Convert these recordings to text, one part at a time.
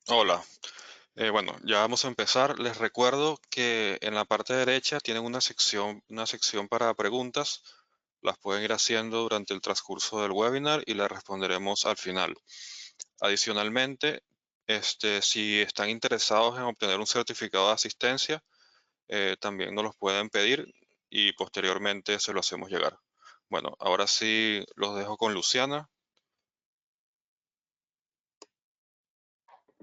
Hola, bueno, ya vamos a empezar. Les recuerdo que en la parte derecha tienen una sección para preguntas. Las pueden ir haciendo durante el transcurso del webinar y las responderemos al final. Adicionalmente, si están interesados en obtener un certificado de asistencia, también nos los pueden pedir y posteriormente se lo hacemos llegar. Bueno, ahora sí los dejo con Luciana.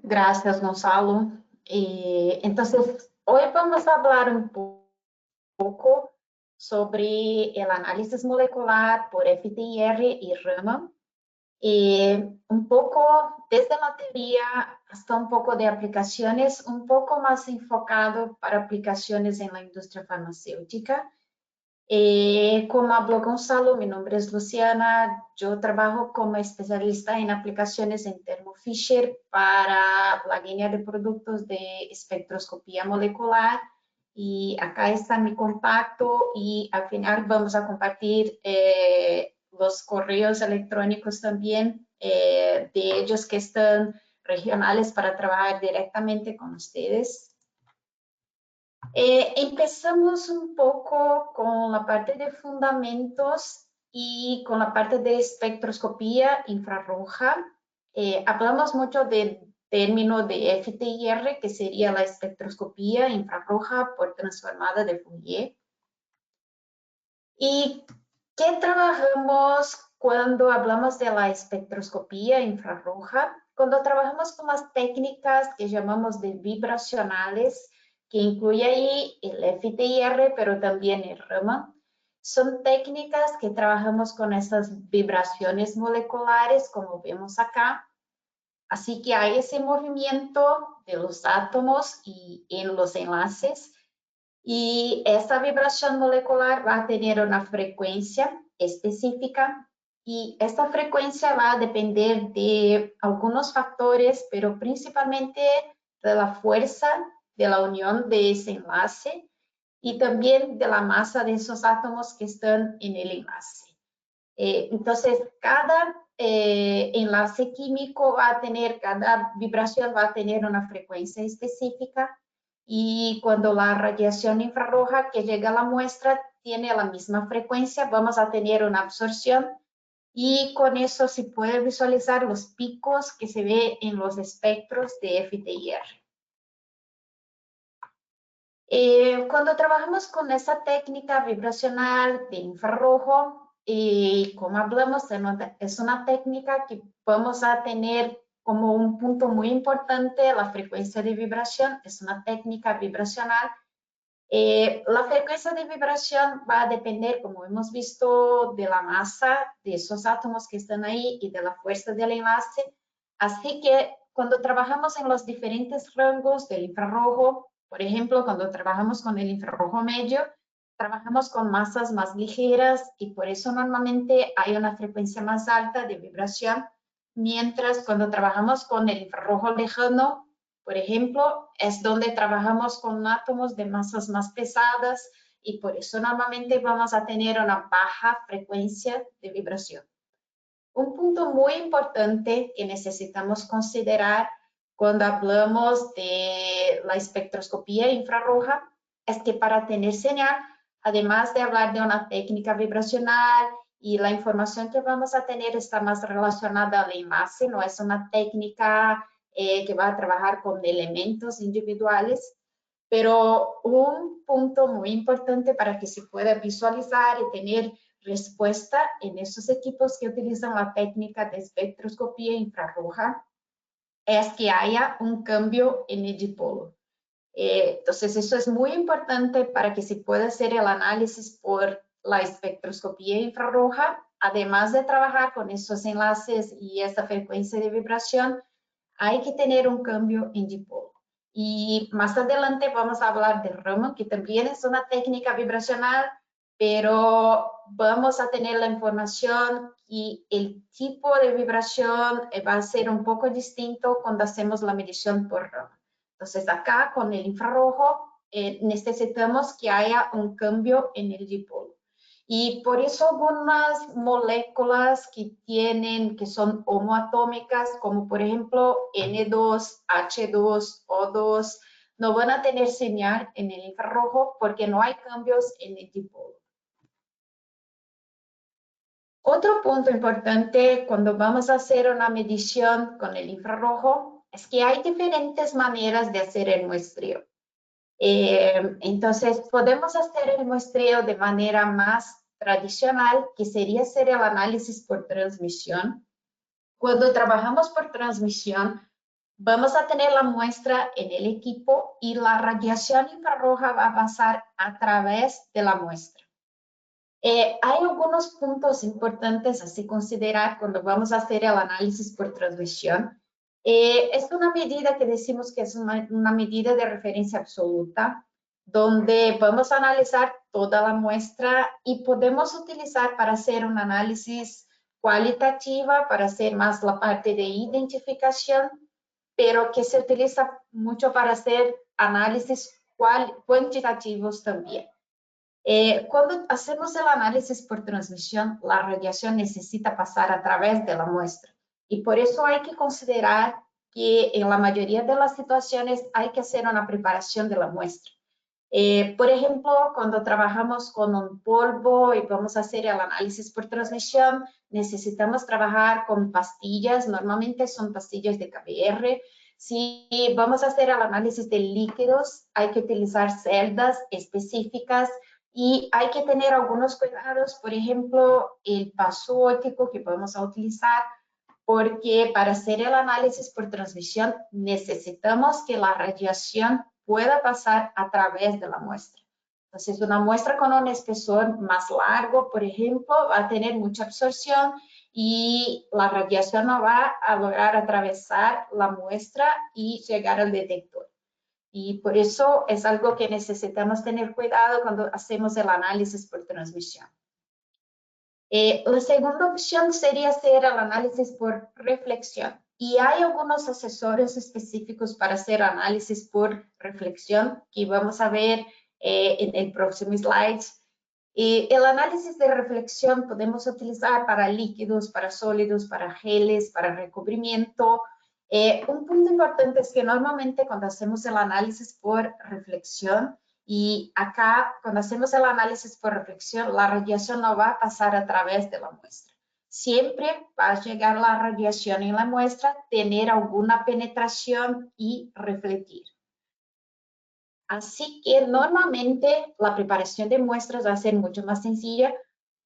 Gracias, Gonzalo. Entonces, hoy vamos a hablar un poco sobre el análisis molecular por FTIR y Raman. Un poco desde la teoría hasta un poco de aplicaciones, un poco más enfocado para aplicaciones en la industria farmacéutica. Como habló Gonzalo, mi nombre es Luciana, yo trabajo como especialista en aplicaciones en Thermo Fisher para la línea de productos de espectroscopía molecular y acá está mi contacto y al final vamos a compartir los correos electrónicos también de ellos que están regionales para trabajar directamente con ustedes. Empezamos un poco con la parte de fundamentos y con la parte de espectroscopía infrarroja. Hablamos mucho del término de FTIR, que sería la espectroscopía infrarroja por transformada de Fourier. ¿Y qué trabajamos cuando hablamos de la espectroscopía infrarroja? Cuando trabajamos con las técnicas que llamamos de vibracionales, que incluye ahí el FTIR, pero también el Raman. Son técnicas que trabajamos con esas vibraciones moleculares, como vemos acá. Así que hay ese movimiento de los átomos y en los enlaces. Y esta vibración molecular va a tener una frecuencia específica y esta frecuencia va a depender de algunos factores, pero principalmente de la fuerza de la unión de ese enlace y también de la masa de esos átomos que están en el enlace. Entonces, cada enlace químico va a tener, cada vibración va a tener una frecuencia específica y cuando la radiación infrarroja que llega a la muestra tiene la misma frecuencia, vamos a tener una absorción y con eso se puede visualizar los picos que se ve en los espectros de FTIR. Cuando trabajamos con esa técnica vibracional de infrarrojo, como hablamos, es una técnica que vamos a tener como un punto muy importante la frecuencia de vibración, es una técnica vibracional. La frecuencia de vibración va a depender, como hemos visto, de la masa de esos átomos que están ahí y de la fuerza del enlace. Así que cuando trabajamos en los diferentes rangos del infrarrojo, por ejemplo, cuando trabajamos con el infrarrojo medio, trabajamos con masas más ligeras y por eso normalmente hay una frecuencia más alta de vibración, mientras cuando trabajamos con el infrarrojo lejano, por ejemplo, es donde trabajamos con átomos de masas más pesadas y por eso normalmente vamos a tener una baja frecuencia de vibración. Un punto muy importante que necesitamos considerar cuando hablamos de la espectroscopía infrarroja es que para tener señal, además de hablar de una técnica vibracional y la información que vamos a tener está más relacionada al enlace, no es una técnica que va a trabajar con elementos individuales, pero un punto muy importante para que se pueda visualizar y tener respuesta en esos equipos que utilizan la técnica de espectroscopía infrarroja es que haya un cambio en el dipolo. Entonces, eso es muy importante para que se pueda hacer el análisis por la espectroscopía infrarroja. Además de trabajar con esos enlaces y esa frecuencia de vibración, hay que tener un cambio en dipolo. Y más adelante vamos a hablar de Raman, que también es una técnica vibracional, pero vamos a tener la información y el tipo de vibración va a ser un poco distinto cuando hacemos la medición por Raman. Entonces acá con el infrarrojo necesitamos que haya un cambio en el dipolo. Y por eso algunas moléculas que son homoatómicas, como por ejemplo N2, H2, O2, no van a tener señal en el infrarrojo porque no hay cambios en el dipolo. Otro punto importante cuando vamos a hacer una medición con el infrarrojo es que hay diferentes maneras de hacer el muestreo. Entonces, podemos hacer el muestreo de manera más tradicional, que sería hacer el análisis por transmisión. Cuando trabajamos por transmisión, vamos a tener la muestra en el equipo y la radiación infrarroja va a pasar a través de la muestra. Hay algunos puntos importantes a considerar cuando vamos a hacer el análisis por transmisión. Es una medida que decimos que es una medida de referencia absoluta, donde vamos a analizar toda la muestra y podemos utilizar para hacer un análisis cualitativa, para hacer más la parte de identificación, pero que se utiliza mucho para hacer análisis cuantitativos también. Cuando hacemos el análisis por transmisión, la radiación necesita pasar a través de la muestra y por eso hay que considerar que en la mayoría de las situaciones hay que hacer una preparación de la muestra. Por ejemplo, cuando trabajamos con un polvo y vamos a hacer el análisis por transmisión, necesitamos trabajar con pastillas, normalmente son pastillas de KBR. Si vamos a hacer el análisis de líquidos, hay que utilizar celdas específicas y hay que tener algunos cuidados, por ejemplo, el paso óptico que vamos a utilizar, porque para hacer el análisis por transmisión necesitamos que la radiación pueda pasar a través de la muestra. Entonces, una muestra con un espesor más largo, por ejemplo, va a tener mucha absorción y la radiación no va a lograr atravesar la muestra y llegar al detector. Y por eso es algo que necesitamos tener cuidado cuando hacemos el análisis por transmisión. La segunda opción sería hacer el análisis por reflexión. Y hay algunos accesorios específicos para hacer análisis por reflexión que vamos a ver en el próximo slide. El análisis de reflexión podemos utilizar para líquidos, para sólidos, para geles, para recubrimiento. Un punto importante es que normalmente cuando hacemos el análisis por reflexión, y acá cuando hacemos el análisis por reflexión, la radiación no va a pasar a través de la muestra. Siempre va a llegar la radiación en la muestra, tener alguna penetración y refletir. Así que normalmente la preparación de muestras va a ser mucho más sencilla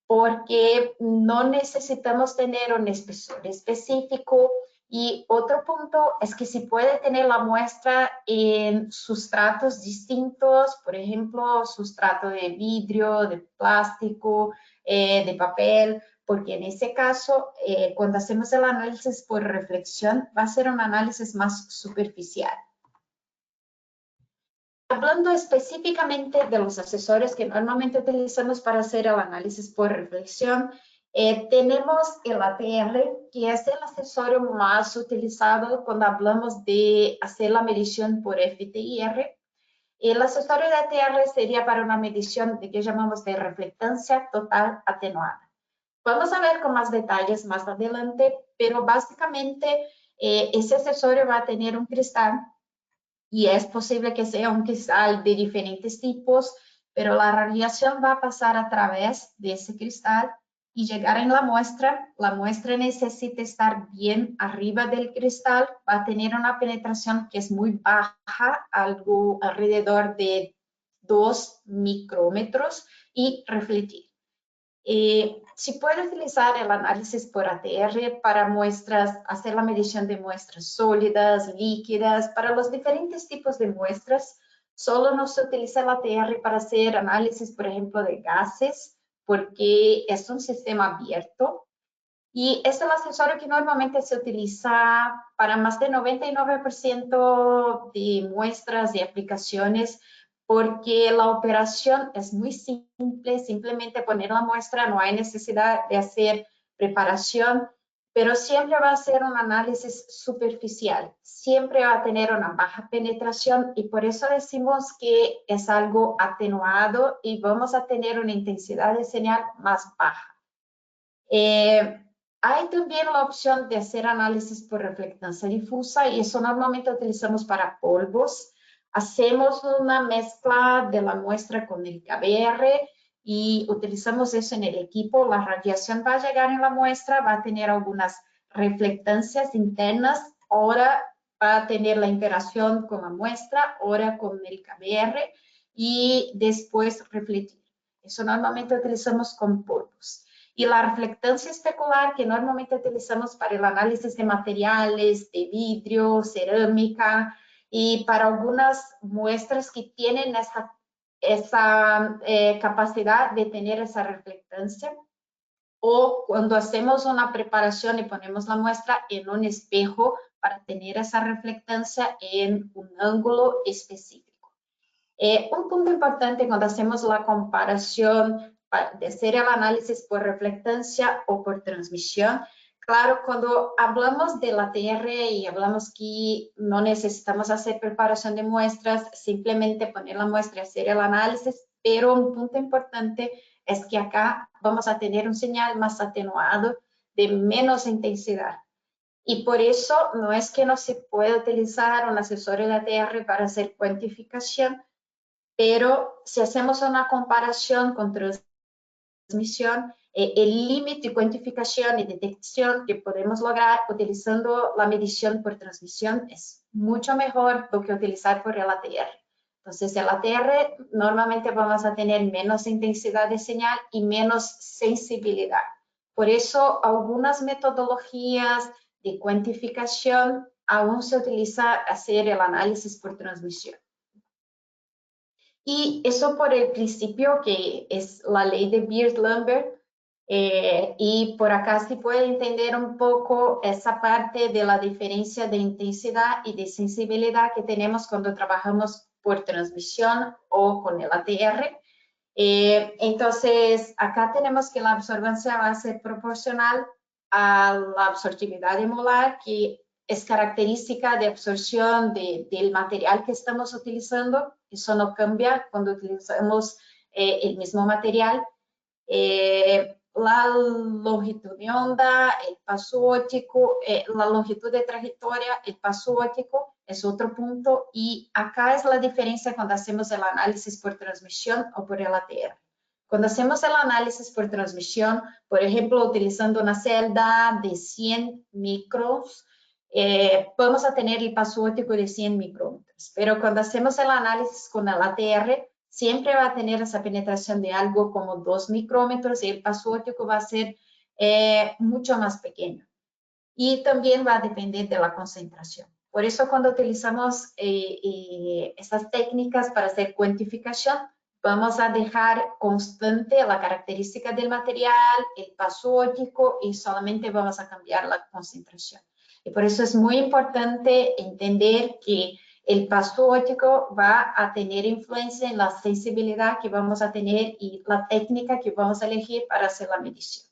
porque no necesitamos tener un espesor específico. Y otro punto es que se puede tener la muestra en sustratos distintos, por ejemplo, sustrato de vidrio, de plástico, de papel, porque en ese caso, cuando hacemos el análisis por reflexión, va a ser un análisis más superficial. Hablando específicamente de los accesorios que normalmente utilizamos para hacer el análisis por reflexión, tenemos el ATR, que es el accesorio más utilizado cuando hablamos de hacer la medición por FTIR. El accesorio de ATR sería para una medición de que llamamos de reflectancia total atenuada. Vamos a ver con más detalles más adelante, pero básicamente ese accesorio va a tener un cristal y es posible que sea un cristal de diferentes tipos, pero la radiación va a pasar a través de ese cristal y llegar en la muestra. La muestra necesita estar bien arriba del cristal, va a tener una penetración que es muy baja, algo alrededor de 2 micrómetros y refletir. Se puede utilizar el análisis por ATR para muestras, hacer la medición de muestras sólidas, líquidas, para los diferentes tipos de muestras. Solo no se utiliza el ATR para hacer análisis, por ejemplo, de gases, porque es un sistema abierto. Y es el accesorio que normalmente se utiliza para más del 99% de muestras y aplicaciones, porque la operación es muy simple, simplemente poner la muestra, no hay necesidad de hacer preparación. pero siempre va a ser un análisis superficial, siempre va a tener una baja penetración y por eso decimos que es algo atenuado y vamos a tener una intensidad de señal más baja. Hay también la opción de hacer análisis por reflectancia difusa y eso normalmente utilizamos para polvos. Hacemos una mezcla de la muestra con el KBR y utilizamos eso en el equipo. La radiación va a llegar en la muestra, va a tener algunas reflectancias internas, ahora va a tener la interacción con la muestra, ahora con el KBR y después refletir. Eso normalmente utilizamos con polvos. Y la reflectancia especular que normalmente utilizamos para el análisis de materiales, de vidrio, cerámica y para algunas muestras que tienen esa capacidad de tener esa reflectancia. O cuando hacemos una preparación y ponemos la muestra en un espejo para tener esa reflectancia en un ángulo específico. Un punto importante cuando hacemos la comparación de hacer el análisis por reflectancia o por transmisión. Claro, cuando hablamos de la ATR y hablamos que no necesitamos hacer preparación de muestras, simplemente poner la muestra y hacer el análisis, pero un punto importante es que acá vamos a tener un señal más atenuado de menos intensidad. Y por eso no es que no se puede utilizar un accesorio de ATR para hacer cuantificación, pero si hacemos una comparación con transmisión, el límite de cuantificación y detección que podemos lograr utilizando la medición por transmisión es mucho mejor do que utilizar por el ATR. Entonces, el ATR normalmente vamos a tener menos intensidad de señal y menos sensibilidad. Por eso, algunas metodologías de cuantificación aún se utiliza hacer el análisis por transmisión. Y eso por el principio que es la ley de Beard-Lambert. Y por acá se puede entender un poco esa parte de la diferencia de intensidad y de sensibilidad que tenemos cuando trabajamos por transmisión o con el ATR. Entonces, acá tenemos que la absorbancia va a ser proporcional a la absortividad molar, que es característica de absorción del material que estamos utilizando. Eso no cambia cuando utilizamos el mismo material. La longitud de onda, el paso óptico, la longitud de trayectoria, el paso óptico es otro punto. Y acá es la diferencia cuando hacemos el análisis por transmisión o por el ATR. Cuando hacemos el análisis por transmisión, por ejemplo, utilizando una celda de 100 micros, vamos a tener el paso óptico de 100 micrómetros. Pero cuando hacemos el análisis con el ATR, siempre va a tener esa penetración de algo como 2 micrómetros y el paso óptico va a ser mucho más pequeño. Y también va a depender de la concentración. Por eso cuando utilizamos estas técnicas para hacer cuantificación, vamos a dejar constante la característica del material, el paso óptico y solamente vamos a cambiar la concentración. Y por eso es muy importante entender que el paso óptico va a tener influencia en la sensibilidad que vamos a tener y la técnica que vamos a elegir para hacer la medición.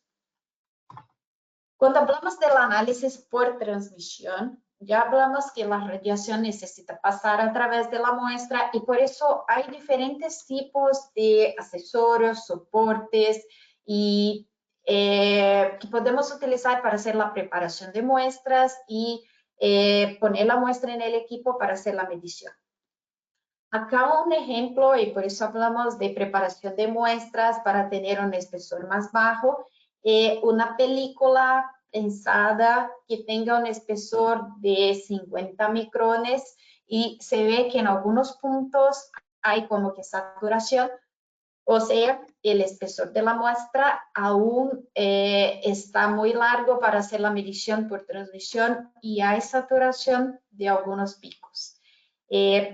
Cuando hablamos del análisis por transmisión, ya hablamos que la radiación necesita pasar a través de la muestra y por eso hay diferentes tipos de accesorios, soportes y que podemos utilizar para hacer la preparación de muestras y poner la muestra en el equipo para hacer la medición. Acá un ejemplo, y por eso hablamos de preparación de muestras para tener un espesor más bajo, una película pensada que tenga un espesor de 50 micrones y se ve que en algunos puntos hay como que saturación, o sea, el espesor de la muestra aún está muy largo para hacer la medición por transmisión y hay saturación de algunos picos.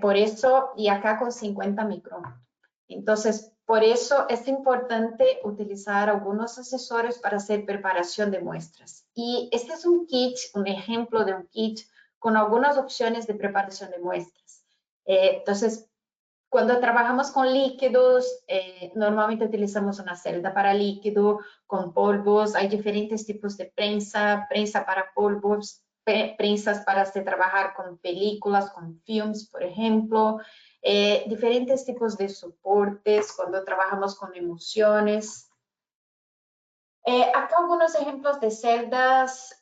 Por eso, y acá con 50 micrómetros. Entonces, por eso es importante utilizar algunos accesorios para hacer preparación de muestras. Y este es un kit, un ejemplo de un kit con algunas opciones de preparación de muestras. Entonces, Cuando trabajamos con líquidos, normalmente utilizamos una celda para líquido, con polvos. Hay diferentes tipos de prensa, prensa para polvos, prensas para trabajar con películas, con films, por ejemplo. Diferentes tipos de soportes cuando trabajamos con emulsiones. Acá algunos ejemplos de celdas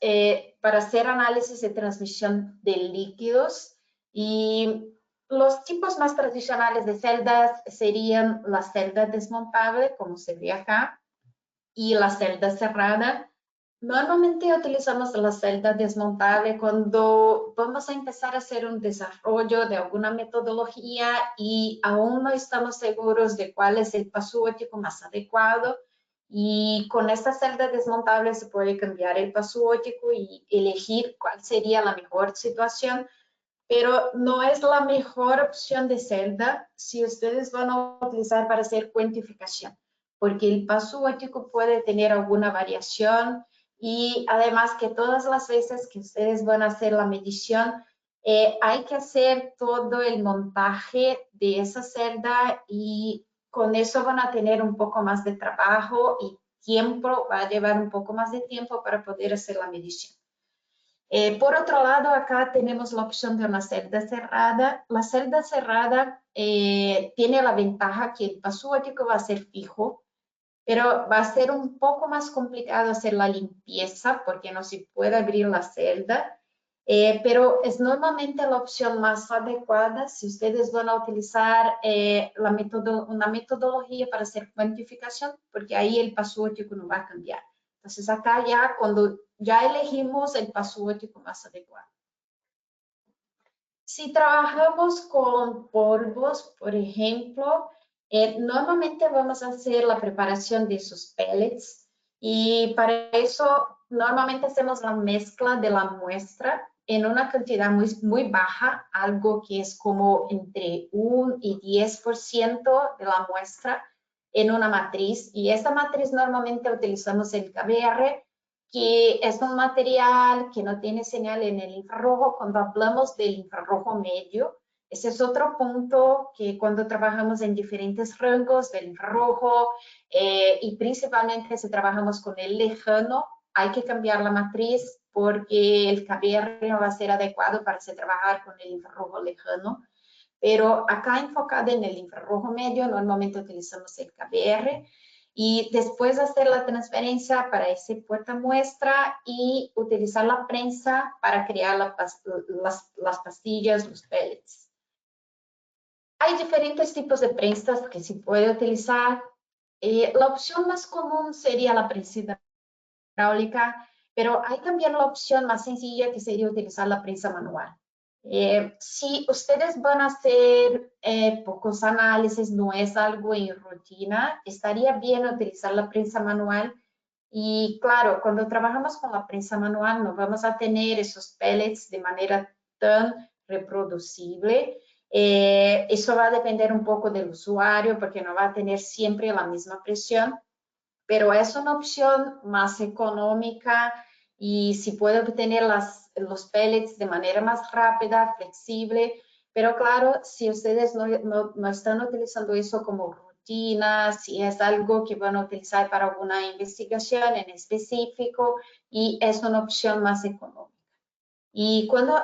para hacer análisis de transmisión de líquidos. Y los tipos más tradicionales de celdas serían la celda desmontable, como se ve acá, y la celda cerrada. Normalmente utilizamos la celda desmontable cuando vamos a empezar a hacer un desarrollo de alguna metodología y aún no estamos seguros de cuál es el paso óptico más adecuado. Y con esta celda desmontable se puede cambiar el paso óptico y elegir cuál sería la mejor situación, pero no es la mejor opción de celda si ustedes van a utilizar para hacer cuantificación, porque el paso óptico puede tener alguna variación y además que todas las veces que ustedes van a hacer la medición, hay que hacer todo el montaje de esa celda y con eso van a tener un poco más de trabajo y tiempo, va a llevar un poco más de tiempo para poder hacer la medición. Por otro lado, acá tenemos la opción de una celda cerrada. La celda cerrada tiene la ventaja que el paso óptico va a ser fijo, pero va a ser un poco más complicado hacer la limpieza porque no se puede abrir la celda. Pero es normalmente la opción más adecuada si ustedes van a utilizar una metodología para hacer cuantificación, porque ahí el paso óptico no va a cambiar. Entonces acá ya cuando ya elegimos el paso óptico más adecuado. Si trabajamos con polvos, por ejemplo, normalmente vamos a hacer la preparación de esos pellets y para eso normalmente hacemos la mezcla de la muestra en una cantidad muy baja, algo que es como entre 1 y 10% de la muestra en una matriz. Y esta matriz normalmente utilizamos el KBR, que es un material que no tiene señal en el infrarrojo. Cuando hablamos del infrarrojo medio, ese es otro punto que cuando trabajamos en diferentes rangos del infrarrojo y principalmente si trabajamos con el lejano, hay que cambiar la matriz porque el KBR no va a ser adecuado para trabajar con el infrarrojo lejano. Pero acá enfocado en el infrarrojo medio, normalmente utilizamos el KBR y después hacer la transferencia para ese puerta muestra y utilizar la prensa para crear las pastillas, los pellets. Hay diferentes tipos de prensas que se puede utilizar. La opción más común sería la prensa hidráulica, pero hay también la opción más sencilla que sería utilizar la prensa manual. Si ustedes van a hacer pocos análisis, no es algo en rutina, estaría bien utilizar la prensa manual. Y claro, cuando trabajamos con la prensa manual no vamos a tener esos pellets de manera tan reproducible. Eso va a depender un poco del usuario porque no va a tener siempre la misma presión, pero es una opción más económica y si puede obtener los pellets de manera más rápida, flexible, pero claro, si ustedes no están utilizando eso como rutina, si es algo que van a utilizar para alguna investigación en específico y es una opción más económica. Y cuando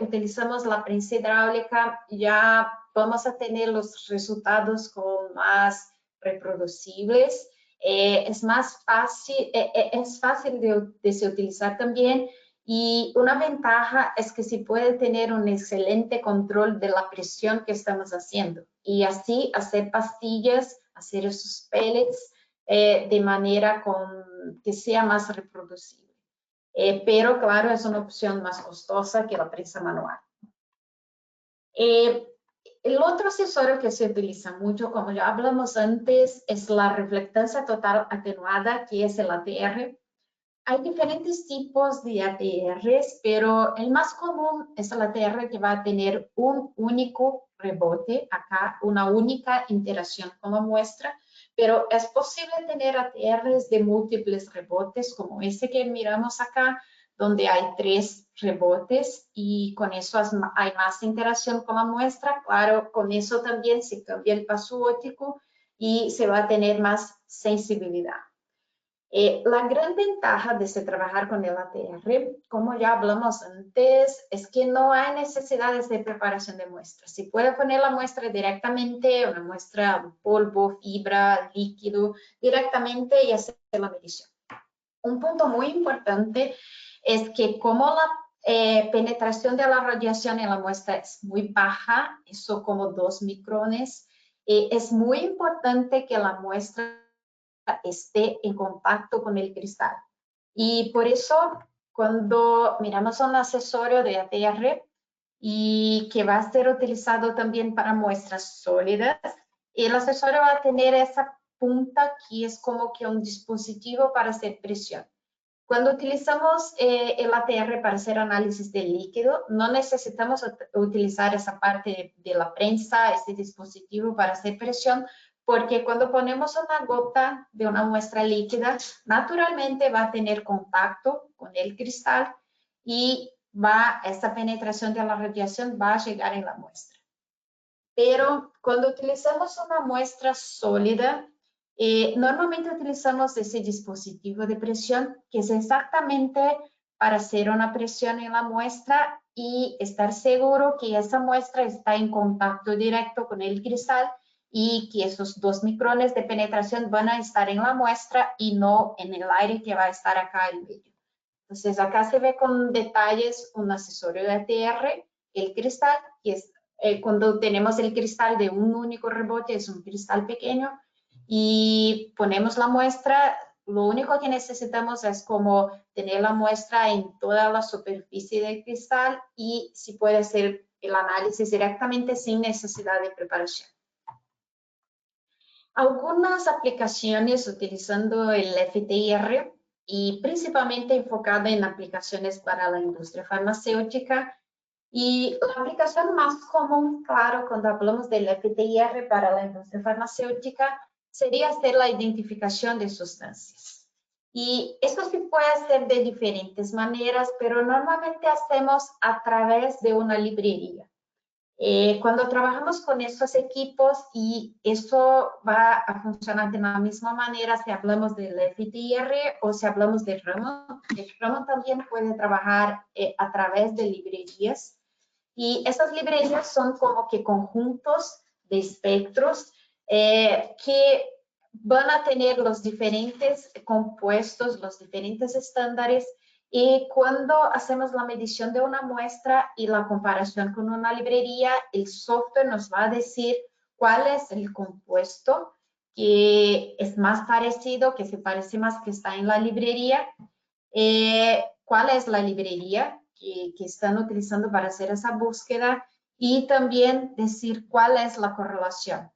utilizamos la prensa hidráulica, ya vamos a tener los resultados como más reproducibles. Es más fácil, es fácil de se utilizar también. Y una ventaja es que se puede tener un excelente control de la presión que estamos haciendo. Y así hacer pastillas, hacer esos pellets de manera que sea más reproducible. Pero claro, es una opción más costosa que la prensa manual. El otro accesorio que se utiliza mucho, como ya hablamos antes, es la reflectancia total atenuada, que es el ATR. Hay diferentes tipos de ATRs, pero el más común es el ATR que va a tener un único rebote, acá una única interacción con la muestra, pero es posible tener ATRs de múltiples rebotes, como ese que miramos acá, donde hay 3 rebotes y con eso hay más interacción con la muestra. Claro, con eso también se cambia el paso óptico y se va a tener más sensibilidad. La gran ventaja de trabajar con el ATR, como ya hablamos antes, es que no hay necesidades de preparación de muestras. Se puede poner la muestra directamente, una muestra polvo, fibra, líquido, directamente y hacer la medición. Un punto muy importante es que como la penetración de la radiación en la muestra es muy baja, eso como 2 micrones, es muy importante que la muestra esté en contacto con el cristal. Y por eso, cuando miramos un accesorio de ATR y que va a ser utilizado también para muestras sólidas, el accesorio va a tener esa punta que es como que un dispositivo para hacer presión. Cuando utilizamos el ATR para hacer análisis de líquido, no necesitamos utilizar esa parte de la prensa, este dispositivo para hacer presión, porque cuando ponemos una gota de una muestra líquida, naturalmente va a tener contacto con el cristal y esa penetración de la radiación va a llegar en la muestra. Pero cuando utilizamos una muestra sólida, normalmente utilizamos ese dispositivo de presión que es exactamente para hacer una presión en la muestra y estar seguro que esa muestra está en contacto directo con el cristal y que esos 2 micrones de penetración van a estar en la muestra y no en el aire que va a estar acá en medio. Entonces acá se ve con detalles un accesorio de ATR, el cristal, que es cuando tenemos el cristal de un único rebote, es un cristal pequeño, y ponemos la muestra, lo único que necesitamos es como tener la muestra en toda la superficie del cristal y si puede hacer el análisis directamente sin necesidad de preparación. Algunas aplicaciones utilizando el FTIR y principalmente enfocada en aplicaciones para la industria farmacéutica. Y la aplicación más común, claro, cuando hablamos del FTIR para la industria farmacéutica, sería hacer la identificación de sustancias. Y esto sí puede hacer de diferentes maneras, pero normalmente hacemos a través de una librería. Cuando trabajamos con estos equipos y eso va a funcionar de la misma manera si hablamos del FTIR o si hablamos de Raman. Raman también puede trabajar a través de librerías y esas librerías son como que conjuntos de espectros que van a tener los diferentes compuestos, los diferentes estándares. Y cuando hacemos la medición de una muestra y la comparación con una librería, el software nos va a decir cuál es el compuesto que es más parecido, que se parece más que está en la librería, cuál es la librería que están utilizando para hacer esa búsqueda y también decir cuál es la correlación.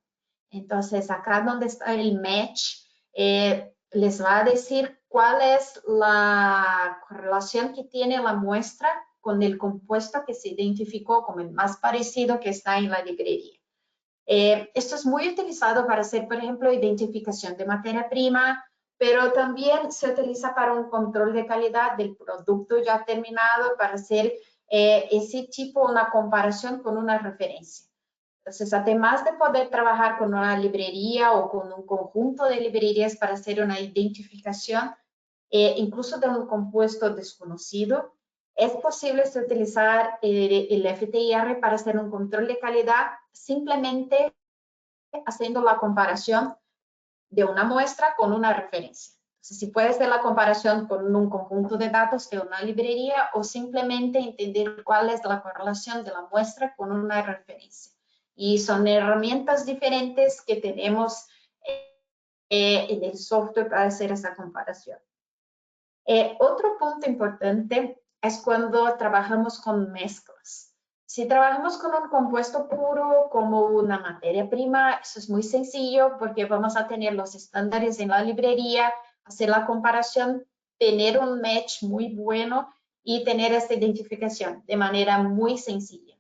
Entonces, acá donde está el match, les va a decir cuál es la correlación que tiene la muestra con el compuesto que se identificó como el más parecido que está en la librería. Esto es muy utilizado para hacer, por ejemplo, identificación de materia prima, pero también se utiliza para un control de calidad del producto ya terminado, para hacer ese tipo, una comparación con una referencia. Entonces, además de poder trabajar con una librería o con un conjunto de librerías para hacer una identificación, incluso de un compuesto desconocido, es posible utilizar el FTIR para hacer un control de calidad simplemente haciendo la comparación de una muestra con una referencia. Entonces, si puede ser la comparación con un conjunto de datos de una librería o simplemente entender cuál es la correlación de la muestra con una referencia. Y son herramientas diferentes que tenemos en el software para hacer esa comparación. Otro punto importante es cuando trabajamos con mezclas. Si trabajamos con un compuesto puro como una materia prima, eso es muy sencillo porque vamos a tener los estándares en la librería, hacer la comparación, tener un match muy bueno y tener esta identificación de manera muy sencilla.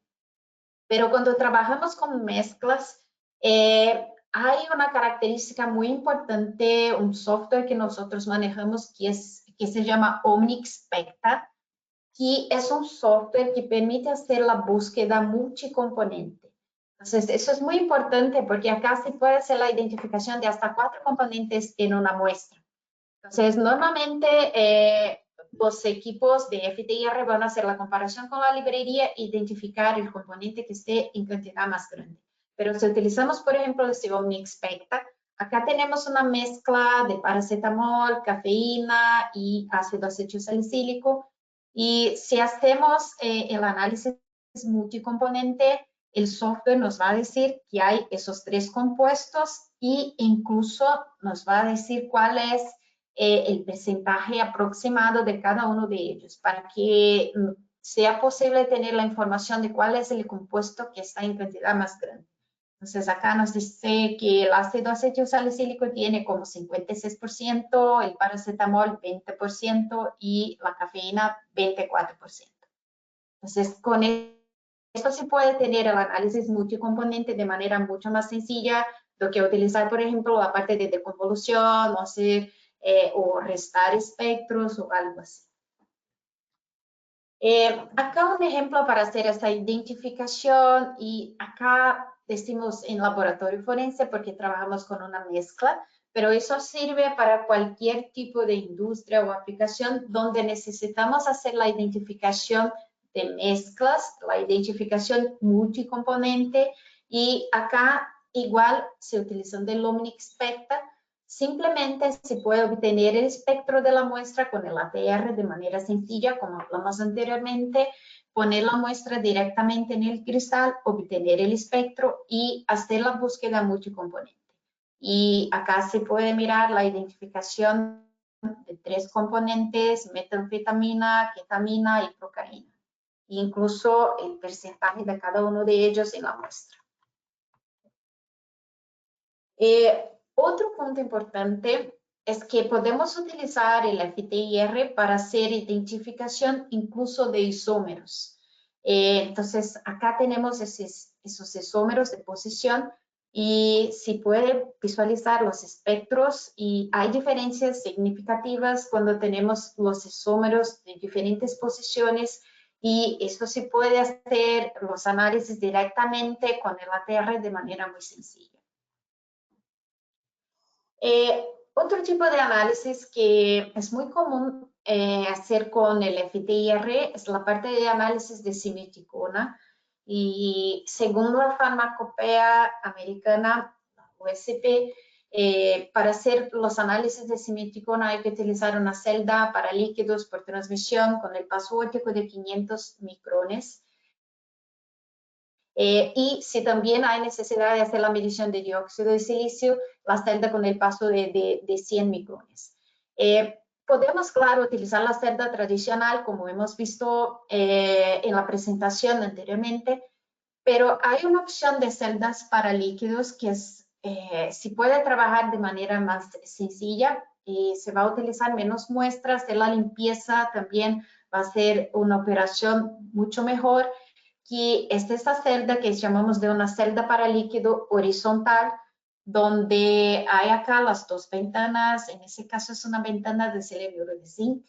Pero cuando trabajamos con mezclas, hay una característica muy importante, un software que nosotros manejamos que se llama OmniXpecta. que es un software que permite hacer la búsqueda multicomponente. Entonces, eso es muy importante porque acá se puede hacer la identificación de hasta 4 componentes en una muestra. Entonces, normalmente los equipos de FTIR van a hacer la comparación con la librería e identificar el componente que esté en cantidad más grande. Pero si utilizamos, por ejemplo, el Omnispecta, acá tenemos una mezcla de paracetamol, cafeína y ácido acetilsalicílico. Y si hacemos el análisis multicomponente, el software nos va a decir que hay esos 3 compuestos e incluso nos va a decir cuál es el porcentaje aproximado de cada uno de ellos para que sea posible tener la información de cuál es el compuesto que está en cantidad más grande. Entonces, acá nos dice que el ácido acetilsalicílico tiene como 56%, el paracetamol 20% y la cafeína 24%. Entonces, con esto se puede tener el análisis multicomponente de manera mucho más sencilla do que utilizar, por ejemplo, la parte de deconvolución o hacer o restar espectros o algo así. Acá un ejemplo para hacer esta identificación y acá decimos en laboratorio forense porque trabajamos con una mezcla, pero eso sirve para cualquier tipo de industria o aplicación donde necesitamos hacer la identificación de mezclas, la identificación multicomponente y acá igual se utilizan el Omnispecta. Simplemente se puede obtener el espectro de la muestra con el ATR de manera sencilla, como hablamos anteriormente, poner la muestra directamente en el cristal, obtener el espectro y hacer la búsqueda multicomponente. Y acá se puede mirar la identificación de 3 componentes, metanfetamina, ketamina y procaína, incluso el porcentaje de cada uno de ellos en la muestra. Otro punto importante es que podemos utilizar el FTIR para hacer identificación incluso de isómeros. Entonces, acá tenemos esos isómeros de posición y se puede visualizar los espectros y hay diferencias significativas cuando tenemos los isómeros de diferentes posiciones y esto se puede hacer los análisis directamente con el ATR de manera muy sencilla. Otro tipo de análisis que es muy común hacer con el FTIR es la parte de análisis de simeticona y según la farmacopea americana, USP, para hacer los análisis de simeticona hay que utilizar una celda para líquidos por transmisión con el paso óptico de 500 micrones. Y si también hay necesidad de hacer la medición de dióxido de silicio, la celda con el paso de 100 micrones. Podemos, claro, utilizar la celda tradicional, como hemos visto en la presentación anteriormente, pero hay una opción de celdas para líquidos que si puede trabajar de manera más sencilla y se va a utilizar menos muestras de la limpieza, también va a ser una operación mucho mejor, que es esta celda que llamamos de una celda para líquido horizontal, donde hay acá las 2 ventanas, en ese caso es una ventana de cerebro de zinc,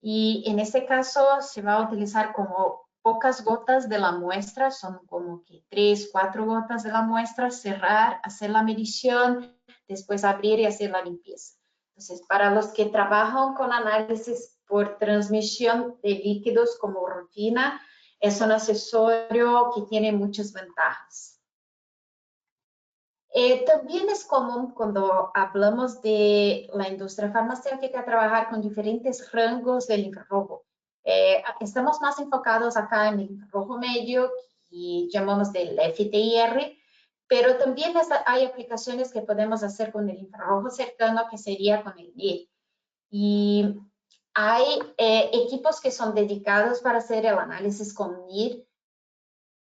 y en este caso se va a utilizar como pocas gotas de la muestra, son como que 3, 4 gotas de la muestra, cerrar, hacer la medición, después abrir y hacer la limpieza. Entonces, para los que trabajan con análisis por transmisión de líquidos como rutina, es un accesorio que tiene muchas ventajas. También es común cuando hablamos de la industria farmacéutica trabajar con diferentes rangos del infrarrojo. Estamos más enfocados acá en el infrarrojo medio, que llamamos del FTIR, pero también hay aplicaciones que podemos hacer con el infrarrojo cercano, que sería con el NIR. Y hay equipos que son dedicados para hacer el análisis con NIR,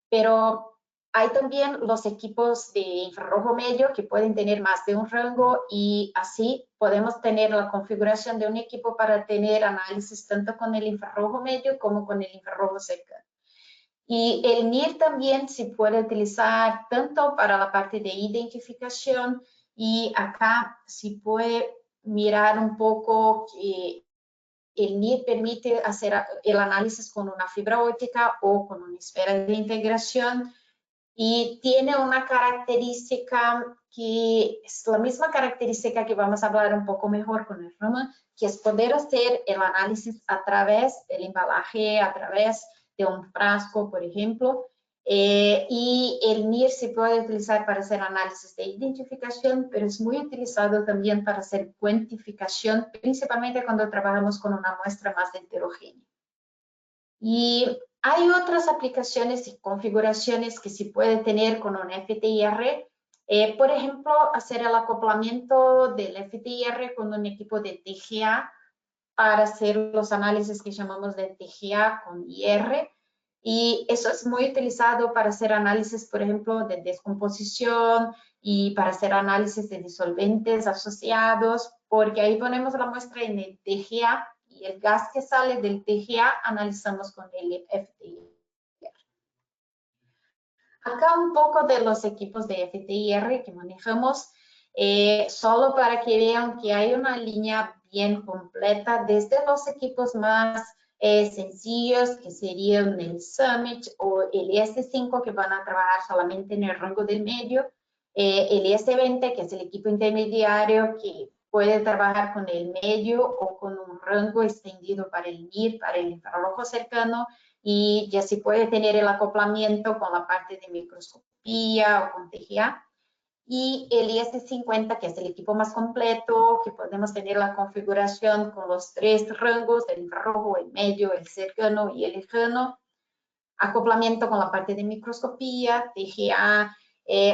pero hay también los equipos de infrarrojo medio que pueden tener más de un rango y así podemos tener la configuración de un equipo para tener análisis tanto con el infrarrojo medio como con el infrarrojo cercano. Y el NIR también se puede utilizar tanto para la parte de identificación y acá se puede mirar un poco que el NIR permite hacer el análisis con una fibra óptica o con una esfera de integración y tiene una característica que es la misma característica que vamos a hablar un poco mejor con el Raman, que es poder hacer el análisis a través del embalaje, a través de un frasco, por ejemplo. Y el NIR se puede utilizar para hacer análisis de identificación, pero es muy utilizado también para hacer cuantificación, principalmente cuando trabajamos con una muestra más heterogénea. Y hay otras aplicaciones y configuraciones que se puede tener con un FTIR. Por ejemplo, hacer el acoplamiento del FTIR con un equipo de TGA para hacer los análisis que llamamos de TGA con IR. Y eso es muy utilizado para hacer análisis, por ejemplo, de descomposición y para hacer análisis de disolventes asociados, porque ahí ponemos la muestra en el TGA y el gas que sale del TGA analizamos con el FTIR. Acá un poco de los equipos de FTIR que manejamos, solo para que vean que hay una línea bien completa, desde los equipos más sencillos, que serían el Summit o el IS5, que van a trabajar solamente en el rango del medio, el IS20, que es el equipo intermediario, que puede trabajar con el medio o con un rango extendido para el NIR, para el infrarrojo cercano, y ya se puede tener el acoplamiento con la parte de microscopía o con TGA. Y el IS50, que es el equipo más completo, que podemos tener la configuración con los 3 rangos, el infrarrojo, el medio, el cercano y el lejano. Acoplamiento con la parte de microscopía, TGA.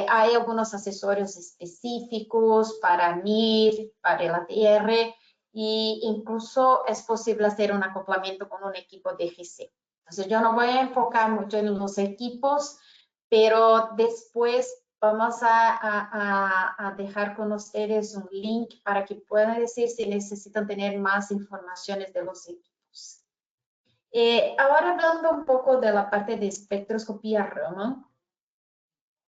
Hay algunos accesorios específicos para NIR, para el ATR, e incluso es posible hacer un acoplamiento con un equipo de GC. Entonces, yo no voy a enfocar mucho en los equipos, pero después vamos a dejar con ustedes un link para que puedan decir si necesitan tener más informaciones de los equipos. Ahora hablando un poco de la parte de espectroscopía Raman.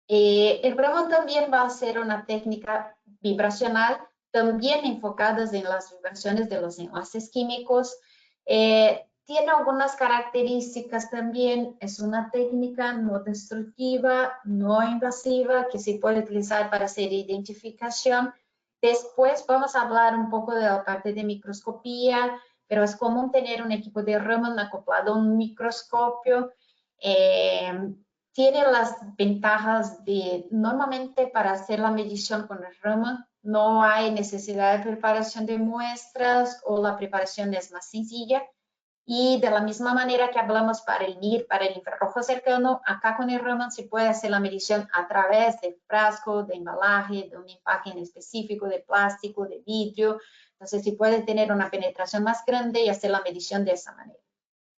El Raman también va a ser una técnica vibracional, también enfocadas en las vibraciones de los enlaces químicos. Tiene algunas características también, es una técnica no destructiva, no invasiva, que se puede utilizar para hacer identificación. Después vamos a hablar un poco de la parte de microscopía, pero es común tener un equipo de Raman acoplado a un microscopio. Tiene las ventajas de, normalmente para hacer la medición con el Raman, no hay necesidad de preparación de muestras o la preparación es más sencilla. Y de la misma manera que hablamos para el NIR, para el infrarrojo cercano, acá con el Raman se puede hacer la medición a través del frasco, de embalaje, de un empaque en específico, de plástico, de vidrio. Entonces, se puede tener una penetración más grande y hacer la medición de esa manera.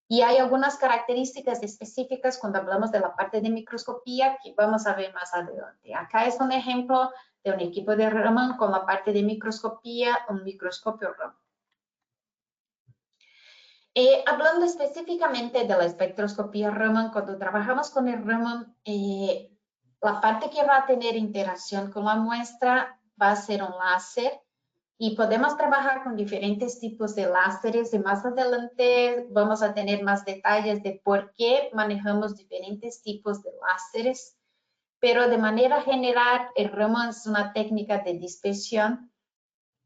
Y hay algunas características específicas cuando hablamos de la parte de microscopía que vamos a ver más adelante. Acá es un ejemplo de un equipo de Raman con la parte de microscopía, un microscopio Raman. Hablando específicamente de la espectroscopía Raman, cuando trabajamos con el Raman, la parte que va a tener interacción con la muestra va a ser un láser y podemos trabajar con diferentes tipos de láseres y más adelante vamos a tener más detalles de por qué manejamos diferentes tipos de láseres, pero de manera general el Raman es una técnica de dispersión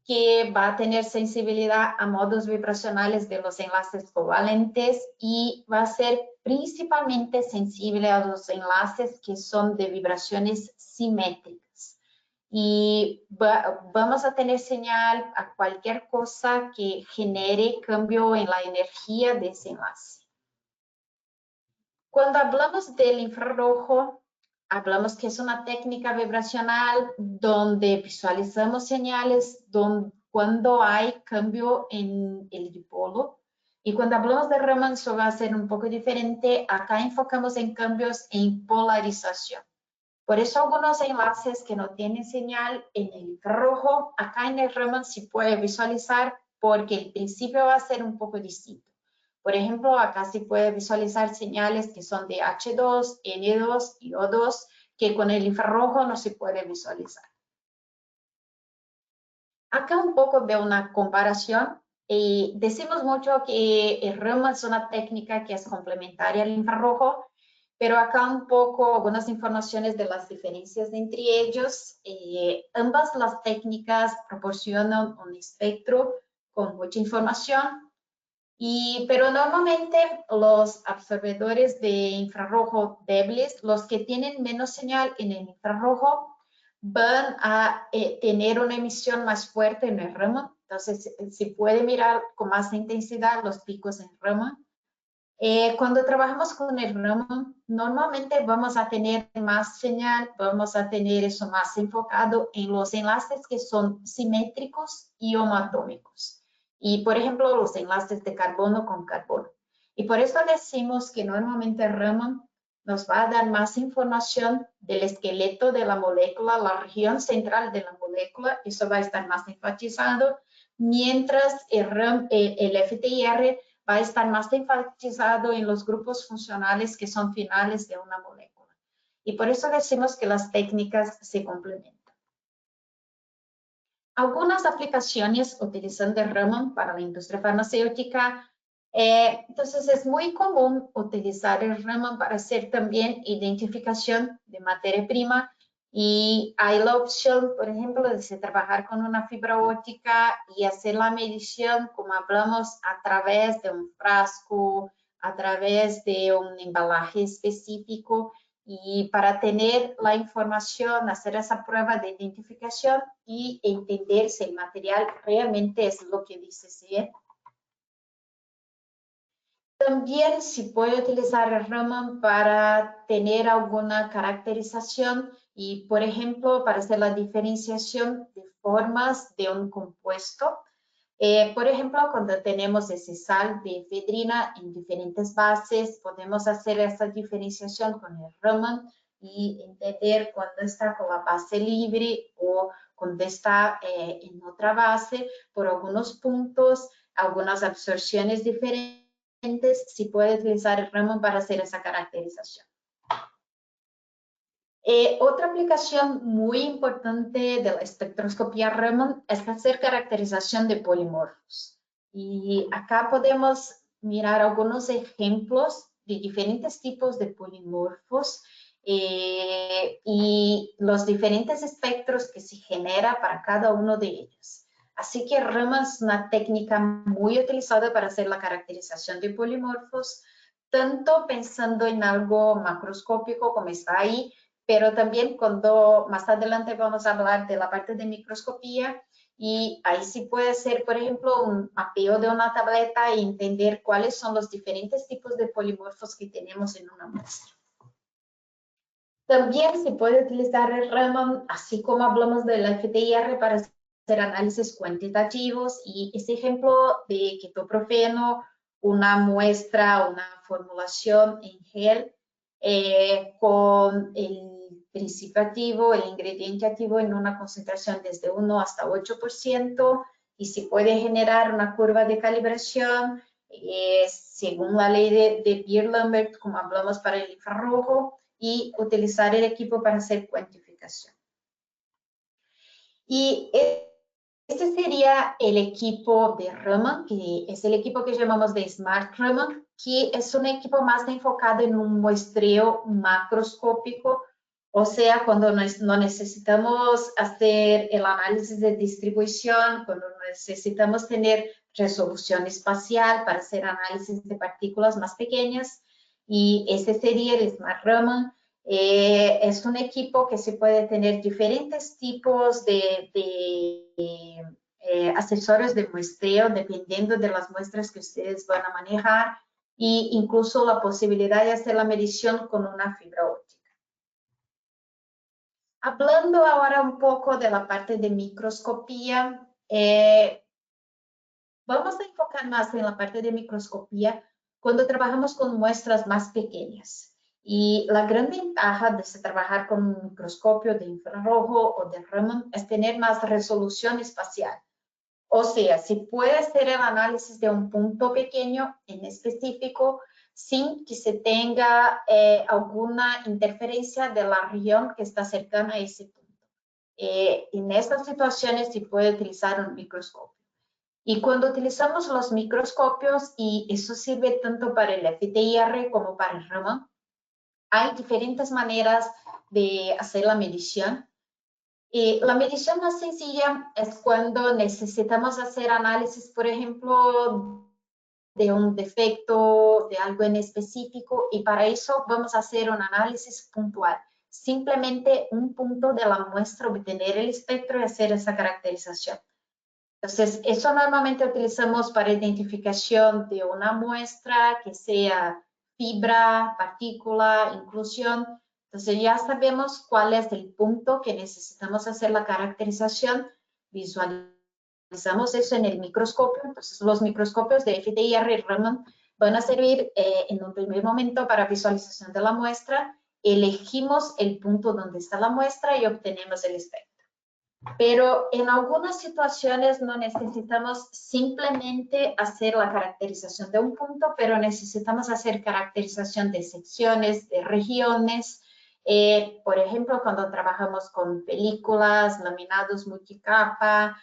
que va a tener sensibilidad a modos vibracionales de los enlaces covalentes y va a ser principalmente sensible a los enlaces que son de vibraciones simétricas. Y vamos a tener señal a cualquier cosa que genere cambio en la energía de ese enlace. Cuando hablamos del infrarrojo, hablamos que es una técnica vibracional donde visualizamos señales cuando hay cambio en el dipolo. Y cuando hablamos de Raman, eso va a ser un poco diferente. Acá enfocamos en cambios en polarización. Por eso algunos enlaces que no tienen señal en el infrarrojo, acá en el Raman se puede visualizar porque el principio va a ser un poco distinto. Por ejemplo, acá se puede visualizar señales que son de H2, N2 y O2, que con el infrarrojo no se puede visualizar. Acá un poco de una comparación decimos mucho que el Raman es una técnica que es complementaria al infrarrojo, pero acá un poco algunas informaciones de las diferencias entre ellos. Ambas las técnicas proporcionan un espectro con mucha información, pero normalmente los absorbedores de infrarrojo débiles, los que tienen menos señal en el infrarrojo, van a tener una emisión más fuerte en el Raman. Entonces, se puede mirar con más intensidad los picos en Raman. Cuando trabajamos con el Raman, normalmente vamos a tener más señal, vamos a tener eso más enfocado en los enlaces que son simétricos y homoatómicos. Y, por ejemplo, los enlaces de carbono con carbono. Y por eso decimos que normalmente el Raman nos va a dar más información del esqueleto de la molécula, la región central de la molécula, eso va a estar más enfatizado, mientras el FTIR va a estar más enfatizado en los grupos funcionales que son finales de una molécula. Y por eso decimos que las técnicas se complementan. Algunas aplicaciones utilizando el Raman para la industria farmacéutica. Entonces, es muy común utilizar el Raman para hacer también identificación de materia prima. Y hay la opción, por ejemplo, de trabajar con una fibra óptica y hacer la medición, como hablamos, a través de un frasco, a través de un embalaje específico, y para tener la información, hacer esa prueba de identificación y entender si el material realmente es lo que dice ser. También se puede utilizar el Raman para tener alguna caracterización y, por ejemplo, para hacer la diferenciación de formas de un compuesto. Por ejemplo, cuando tenemos ese sal de efedrina en diferentes bases, podemos hacer esa diferenciación con el Raman y entender cuándo está con la base libre o cuando está en otra base por algunos puntos, algunas absorciones diferentes. Si puede utilizar el Raman para hacer esa caracterización. Otra aplicación muy importante de la espectroscopía Raman es hacer caracterización de polimorfos. Y acá podemos mirar algunos ejemplos de diferentes tipos de polimorfos y los diferentes espectros que se genera para cada uno de ellos. Así que Raman es una técnica muy utilizada para hacer la caracterización de polimorfos, tanto pensando en algo macroscópico como está ahí, pero también cuando más adelante vamos a hablar de la parte de microscopía, y ahí sí puede ser, por ejemplo, un mapeo de una tableta y entender cuáles son los diferentes tipos de polimorfos que tenemos en una muestra. También se puede utilizar el Raman, así como hablamos del FTIR, para hacer análisis cuantitativos, y ese ejemplo de ketoprofeno, una muestra, una formulación en gel con el principio activo, el ingrediente activo en una concentración desde 1 hasta 8%, y se puede generar una curva de calibración según la ley de Beer-Lambert, como hablamos para el infrarrojo, y utilizar el equipo para hacer cuantificación. Y este sería el equipo de Raman, que es el equipo que llamamos de Smart Raman, que es un equipo más enfocado en un muestreo macroscópico, o sea, cuando no necesitamos hacer el análisis de distribución, cuando necesitamos tener resolución espacial para hacer análisis de partículas más pequeñas, y ese sería el Smart Raman. Es un equipo que se puede tener diferentes tipos de accesorios de muestreo dependiendo de las muestras que ustedes van a manejar, e incluso la posibilidad de hacer la medición con una fibra óptica. Hablando ahora un poco de la parte de microscopía, vamos a enfocar más en la parte de microscopía cuando trabajamos con muestras más pequeñas. Y la gran ventaja de trabajar con un microscopio de infrarrojo o de Raman es tener más resolución espacial. O sea, si puede hacer el análisis de un punto pequeño en específico sin que se tenga alguna interferencia de la región que está cercana a ese punto. En estas situaciones se puede utilizar un microscopio. Y cuando utilizamos los microscopios, y eso sirve tanto para el FTIR como para el Raman, hay diferentes maneras de hacer la medición. Y la medición más sencilla es cuando necesitamos hacer análisis, por ejemplo, de un defecto, de algo en específico, y para eso vamos a hacer un análisis puntual. Simplemente un punto de la muestra, obtener el espectro y hacer esa caracterización. Entonces, eso normalmente utilizamos para identificación de una muestra que sea fibra, partícula, inclusión. Entonces, ya sabemos cuál es el punto que necesitamos hacer la caracterización. Visualizamos eso en el microscopio. Entonces, los microscopios de FTIR y Raman van a servir en un primer momento para visualización de la muestra. Elegimos el punto donde está la muestra y obtenemos el espectro. Pero en algunas situaciones no necesitamos simplemente hacer la caracterización de un punto, pero necesitamos hacer caracterización de secciones, de regiones. Por ejemplo, cuando trabajamos con películas, laminados multicapa,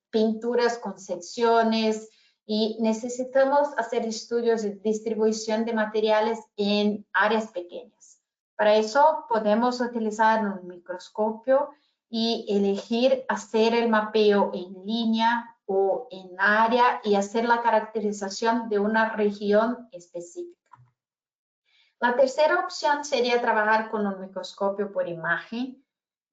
pinturas con secciones, y necesitamos hacer estudios de distribución de materiales en áreas pequeñas. Para eso podemos utilizar un microscopio y elegir hacer el mapeo en línea o en área y hacer la caracterización de una región específica. La tercera opción sería trabajar con un microscopio por imagen,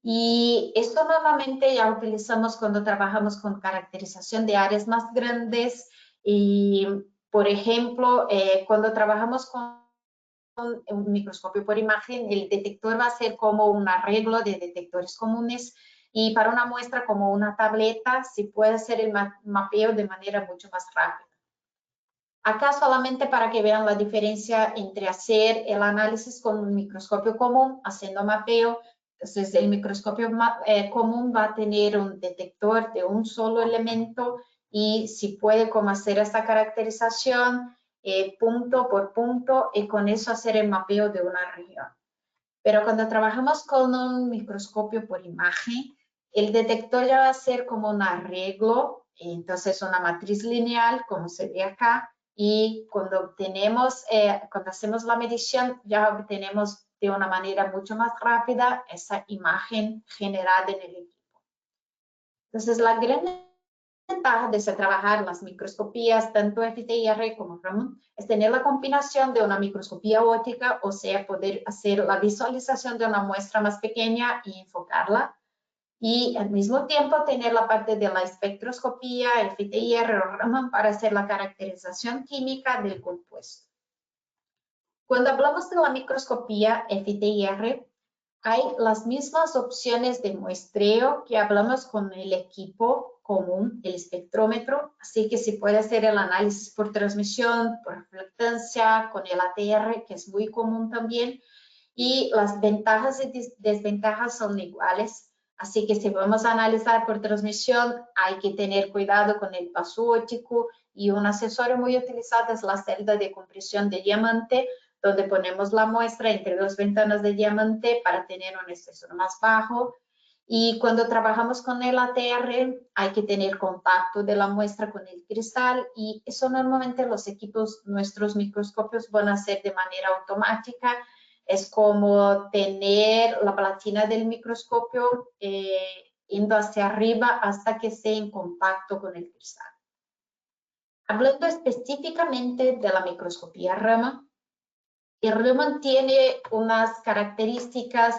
y esto normalmente ya utilizamos cuando trabajamos con caracterización de áreas más grandes y, por ejemplo, cuando trabajamos con un microscopio por imagen, el detector va a ser como un arreglo de detectores comunes, y para una muestra como una tableta se puede hacer el mapeo de manera mucho más rápida. Acá solamente para que vean la diferencia entre hacer el análisis con un microscopio común, haciendo mapeo. Entonces, el microscopio común va a tener un detector de un solo elemento y si puede como hacer esta caracterización punto por punto y con eso hacer el mapeo de una región. Pero cuando trabajamos con un microscopio por imagen, el detector ya va a ser como un arreglo, entonces una matriz lineal, como se ve acá, y cuando obtenemos, cuando hacemos la medición, ya obtenemos de una manera mucho más rápida esa imagen generada en el equipo. Entonces, la gran ventaja de trabajar las microscopías, tanto FTIR como Raman, es tener la combinación de una microscopía óptica, o sea, poder hacer la visualización de una muestra más pequeña y enfocarla, y al mismo tiempo tener la parte de la espectroscopía, FTIR o Raman, para hacer la caracterización química del compuesto. Cuando hablamos de la microscopía FTIR, hay las mismas opciones de muestreo que hablamos con el equipo común, el espectrómetro, así que se puede hacer el análisis por transmisión, por reflectancia, con el ATR, que es muy común también, y las ventajas y desventajas son iguales. Así que si vamos a analizar por transmisión, hay que tener cuidado con el paso óptico, y un accesorio muy utilizado es la celda de compresión de diamante, donde ponemos la muestra entre dos ventanas de diamante para tener un espesor más bajo. Y cuando trabajamos con el ATR, hay que tener contacto de la muestra con el cristal, y eso normalmente los equipos, nuestros microscopios, van a hacer de manera automática. Es como tener la platina del microscopio yendo hacia arriba hasta que esté en contacto con el cristal. Hablando específicamente de la microscopía Raman, el Raman tiene unas características.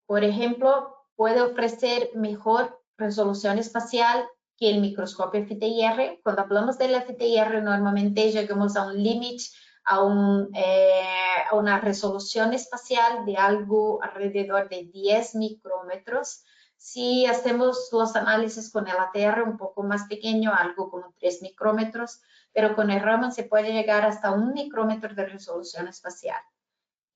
Por ejemplo, puede ofrecer mejor resolución espacial que el microscopio FTIR. Cuando hablamos del FTIR, normalmente llegamos a un límite, a una resolución espacial de algo alrededor de 10 micrómetros. Si hacemos los análisis con el ATR un poco más pequeño, algo como 3 micrómetros, pero con el Raman se puede llegar hasta 1 micrómetro de resolución espacial.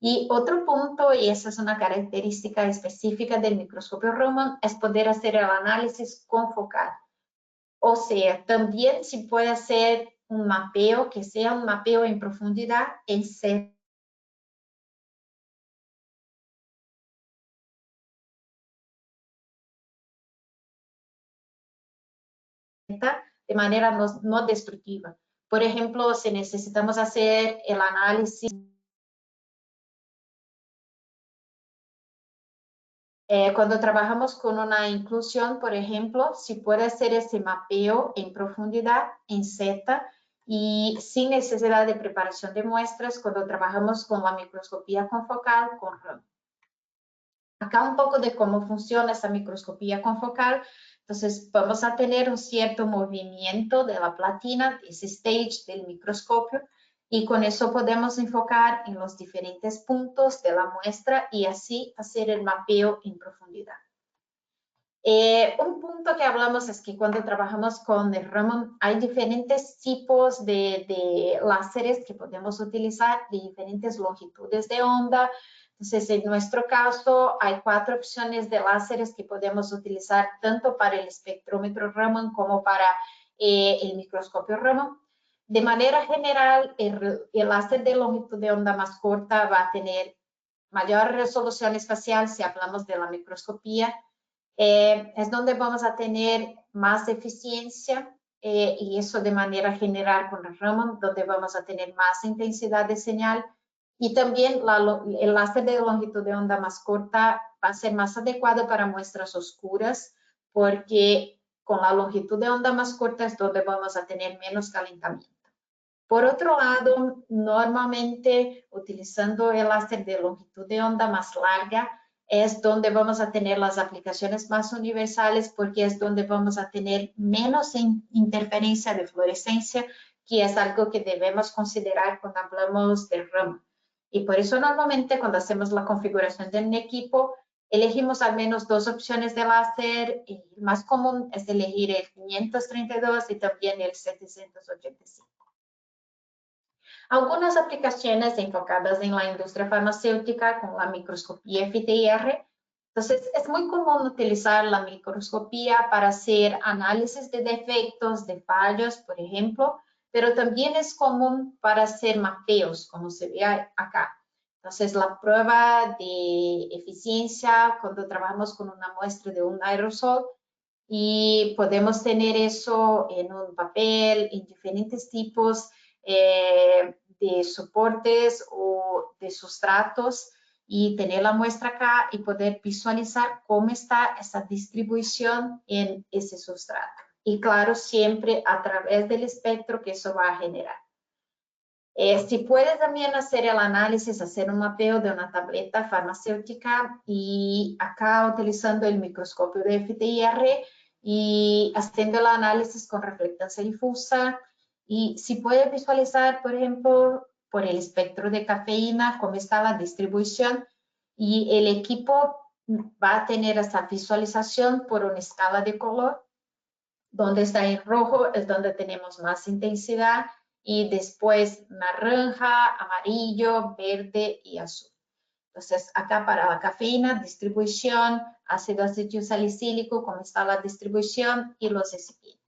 Y otro punto, y esa es una característica específica del microscopio Raman, es poder hacer el análisis con focal. O sea, también se puede hacer un mapeo que sea un mapeo en profundidad en Z, de manera no destructiva. Por ejemplo, si necesitamos hacer el análisis cuando trabajamos con una inclusión, por ejemplo, si puede hacer ese mapeo en profundidad, en Z, y sin necesidad de preparación de muestras cuando trabajamos con la microscopía confocal con Raman. Acá un poco de cómo funciona esa microscopía confocal. Entonces, vamos a tener un cierto movimiento de la platina, ese stage del microscopio, y con eso podemos enfocar en los diferentes puntos de la muestra y así hacer el mapeo en profundidad. Un punto que hablamos es que cuando trabajamos con el Raman hay diferentes tipos de láseres que podemos utilizar de diferentes longitudes de onda. Entonces, en nuestro caso, hay 4 opciones de láseres que podemos utilizar tanto para el espectrómetro Raman como para el microscopio Raman. De manera general, el láser de longitud de onda más corta va a tener mayor resolución espacial si hablamos de la microscopía. Es donde vamos a tener más eficiencia y eso de manera general con el Raman, donde vamos a tener más intensidad de señal y también el láser de longitud de onda más corta va a ser más adecuado para muestras oscuras porque con la longitud de onda más corta es donde vamos a tener menos calentamiento. Por otro lado, normalmente utilizando el láser de longitud de onda más larga, es donde vamos a tener las aplicaciones más universales porque es donde vamos a tener menos interferencia de fluorescencia, que es algo que debemos considerar cuando hablamos del Raman. Y por eso normalmente cuando hacemos la configuración de un equipo, elegimos al menos 2 opciones de láser. Y el más común es elegir el 532 y también el 785. Algunas aplicaciones enfocadas en la industria farmacéutica con la microscopía FTIR. Entonces, es muy común utilizar la microscopía para hacer análisis de defectos, de fallos, por ejemplo, pero también es común para hacer mapeos, como se ve acá. Entonces, la prueba de eficiencia cuando trabajamos con una muestra de un aerosol y podemos tener eso en un papel, en diferentes tipos de soportes o de sustratos y tener la muestra acá y poder visualizar cómo está esa distribución en ese sustrato. Y claro, siempre a través del espectro que eso va a generar. Si puedes también hacer el análisis, hacer un mapeo de una tableta farmacéutica y acá utilizando el microscopio de FTIR y haciendo el análisis con reflectancia difusa. Y si puedes visualizar, por ejemplo, por el espectro de cafeína, cómo está la distribución y el equipo va a tener esa visualización por una escala de color, donde está en rojo es donde tenemos más intensidad y después naranja, amarillo, verde y azul. Entonces, acá para la cafeína, distribución, ácido acetilsalicílico, cómo está la distribución y los recipientes.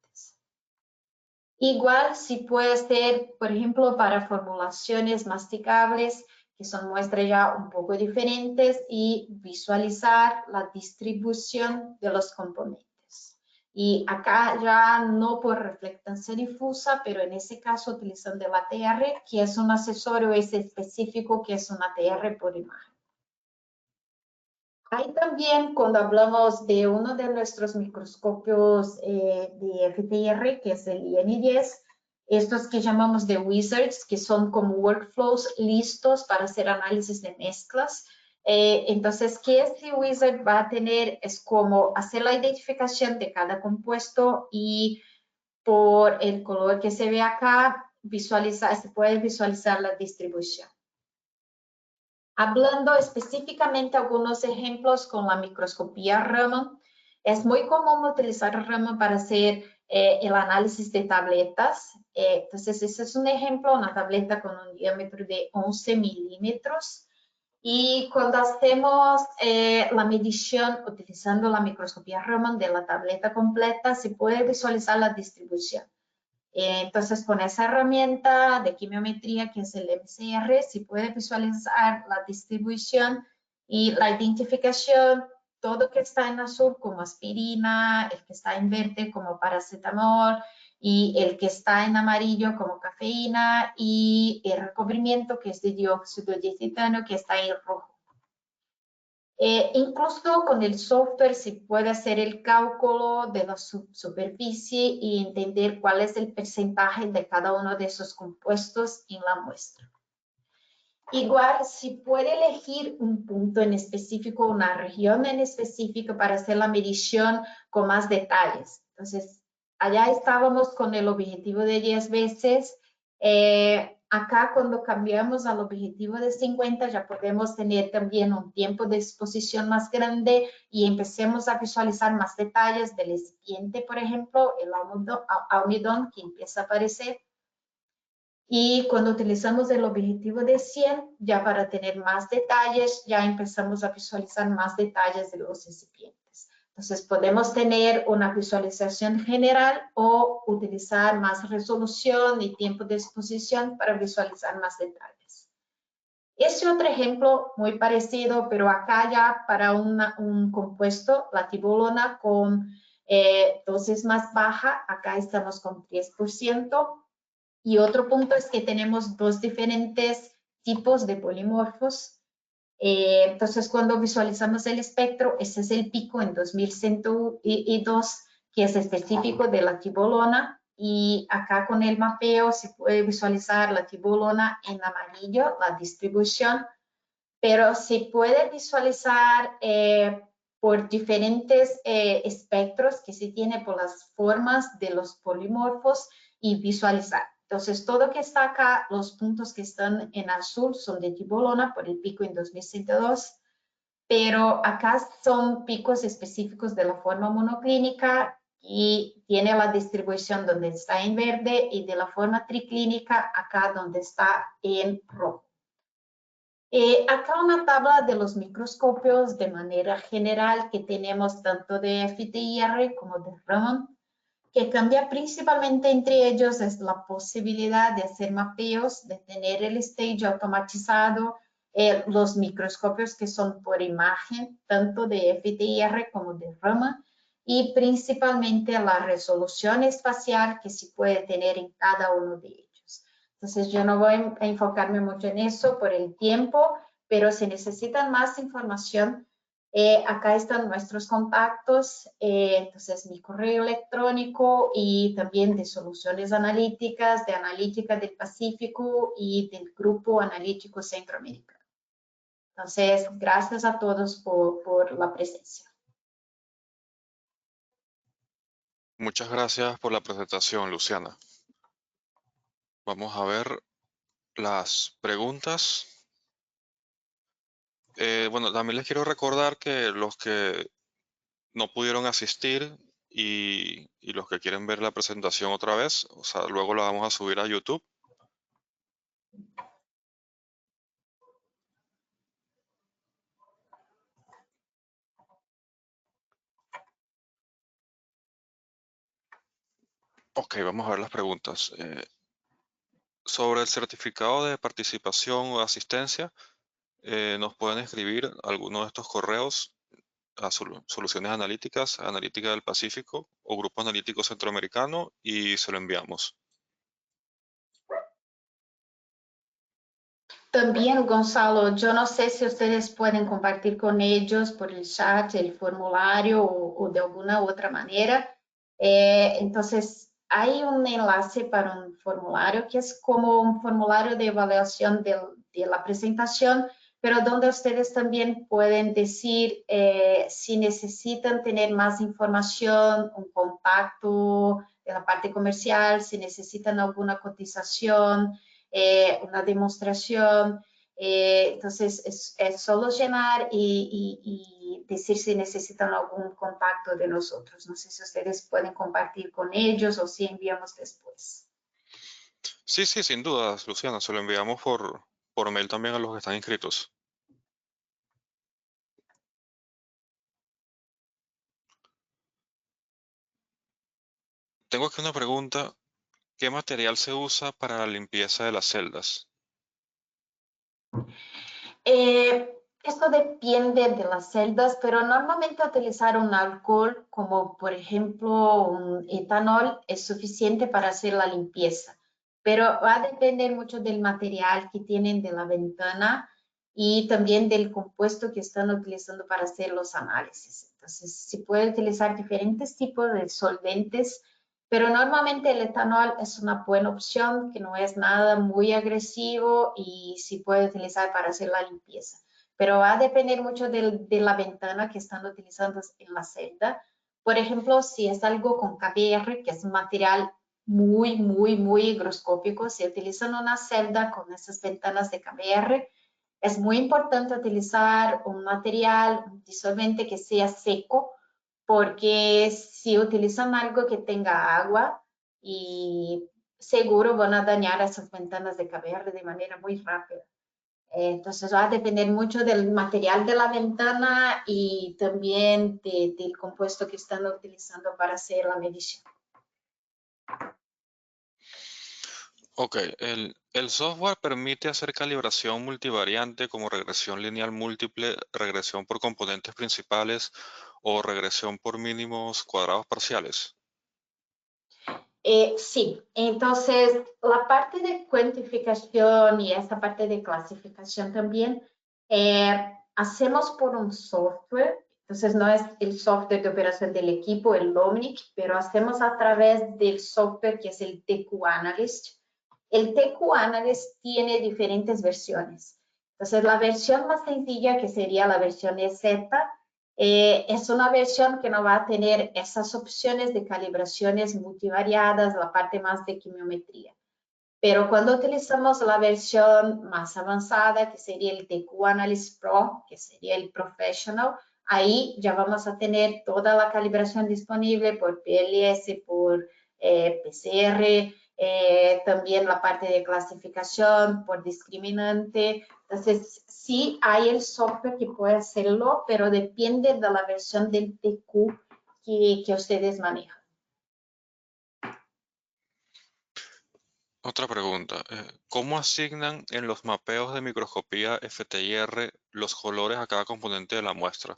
Igual si puede ser, por ejemplo, para formulaciones masticables, que son muestras ya un poco diferentes, y visualizar la distribución de los componentes. Y acá ya no por reflectancia difusa, pero en ese caso utilizando el ATR, que es un accesorio ese específico que es un ATR por imagen. Hay también, cuando hablamos de uno de nuestros microscopios de FTIR, que es el IN10, estos que llamamos de wizards, que son como workflows listos para hacer análisis de mezclas. Entonces, ¿qué este wizard va a tener? Es como hacer la identificación de cada compuesto y por el color que se ve acá, se puede visualizar la distribución. Hablando específicamente algunos ejemplos con la microscopía Raman, es muy común utilizar Raman para hacer el análisis de tabletas. Entonces, ese es un ejemplo, una tableta con un diámetro de 11 milímetros. Y cuando hacemos la medición utilizando la microscopía Raman de la tableta completa, se puede visualizar la distribución. Entonces, con esa herramienta de quimiometría que es el MCR, se puede visualizar la distribución y la identificación, todo que está en azul como aspirina, el que está en verde como paracetamol y el que está en amarillo como cafeína, y el recubrimiento que es de dióxido de titanio que está en rojo. Incluso con el software se puede hacer el cálculo de la superficie y entender cuál es el porcentaje de cada uno de esos compuestos en la muestra. Igual, si puede elegir un punto en específico, una región en específico para hacer la medición con más detalles. Entonces, allá estábamos con el objetivo de 10 veces. Acá, cuando cambiamos al objetivo de 50, ya podemos tener también un tiempo de exposición más grande y empecemos a visualizar más detalles del recipiente, por ejemplo, el almidón que empieza a aparecer. Y cuando utilizamos el objetivo de 100, ya para tener más detalles, ya empezamos a visualizar más detalles de los recipientes. Entonces, podemos tener una visualización general o utilizar más resolución y tiempo de exposición para visualizar más detalles. Este otro ejemplo muy parecido, pero acá ya para un compuesto, la tibolona con dosis más baja, acá estamos con 3%. Y otro punto es que tenemos dos diferentes tipos de polimorfos. Entonces, cuando visualizamos el espectro, ese es el pico en 2102, que es específico de la tibolona. Y acá con el mapeo se puede visualizar la tibolona en amarillo, la distribución, pero se puede visualizar por diferentes espectros que se tiene por las formas de los polimorfos y visualizar. Entonces, todo que está acá, los puntos que están en azul son de tibolona por el pico en 2102, pero acá son picos específicos de la forma monoclínica y tiene la distribución donde está en verde, y de la forma triclínica acá donde está en rojo. Acá una tabla de los microscopios de manera general que tenemos tanto de FTIR como de Raman, que cambia principalmente entre ellos es la posibilidad de hacer mapeos, de tener el stage automatizado, los microscopios que son por imagen, tanto de FTIR como de Raman, y principalmente la resolución espacial que se puede tener en cada uno de ellos. Entonces, yo no voy a enfocarme mucho en eso por el tiempo, pero si necesitan más información, acá están nuestros contactos, entonces mi correo electrónico y también de soluciones analíticas, de analítica del Pacífico y del Grupo Analítico Centroamericano. Entonces, gracias a todos por la presencia. Muchas gracias por la presentación, Luciana. Vamos a ver las preguntas. Bueno, también les quiero recordar que los que no pudieron asistir y los que quieren ver la presentación otra vez, o sea, luego la vamos a subir a YouTube. Ok, vamos a ver las preguntas. Sobre el certificado de participación o asistencia, nos pueden escribir alguno de estos correos a Soluciones Analíticas, Analítica del Pacífico o Grupo Analítico Centroamericano, y se lo enviamos. También, Gonzalo, yo no sé si ustedes pueden compartir con ellos por el chat el formulario o de alguna otra manera. Entonces, hay un enlace para un formulario que es como un formulario de evaluación de la presentación, pero donde ustedes también pueden decir si necesitan tener más información, un contacto de la parte comercial, si necesitan alguna cotización, una demostración. Entonces, es solo llenar y decir si necesitan algún contacto de nosotros. No sé si ustedes pueden compartir con ellos o si enviamos después. Sí, sí, sin dudas, Luciana, se lo enviamos por mail también a los que están inscritos. Tengo aquí una pregunta. ¿Qué material se usa para la limpieza de las celdas? Esto depende de las celdas, pero normalmente utilizar un alcohol como por ejemplo un etanol es suficiente para hacer la limpieza, pero va a depender mucho del material que tienen de la ventana y también del compuesto que están utilizando para hacer los análisis. Entonces, se puede utilizar diferentes tipos de solventes, pero normalmente el etanol es una buena opción que no es nada muy agresivo y se puede utilizar para hacer la limpieza, pero va a depender mucho de la ventana que están utilizando en la celda. Por ejemplo, si es algo con KBR, que es un material muy higroscópico, si utilizan una celda con esas ventanas de KBR, es muy importante utilizar un material, un disolvente que sea seco, porque si utilizan algo que tenga agua, y seguro van a dañar esas ventanas de KBR de manera muy rápida. Entonces va a depender mucho del material de la ventana y también del compuesto que están utilizando para hacer la medición. Ok, el software permite hacer calibración multivariante como regresión lineal múltiple, regresión por componentes principales o regresión por mínimos cuadrados parciales. Sí, entonces la parte de cuantificación y esta parte de clasificación también hacemos por un software, entonces no es el software de operación del equipo, el Omnic, pero hacemos a través del software que es el TQ Analyst. El TQ Analyst tiene diferentes versiones. Entonces la versión más sencilla, que sería la versión EZ, es una versión que no va a tener esas opciones de calibraciones multivariadas, la parte más de quimiometría. Pero cuando utilizamos la versión más avanzada, que sería el TQ Analyst Pro, que sería el Professional, ahí ya vamos a tener toda la calibración disponible por PLS, por PCR, también la parte de clasificación por discriminante. Entonces, sí hay el software que puede hacerlo, pero depende de la versión del TQ que ustedes manejan. Otra pregunta, ¿cómo asignan en los mapeos de microscopía FTIR los colores a cada componente de la muestra?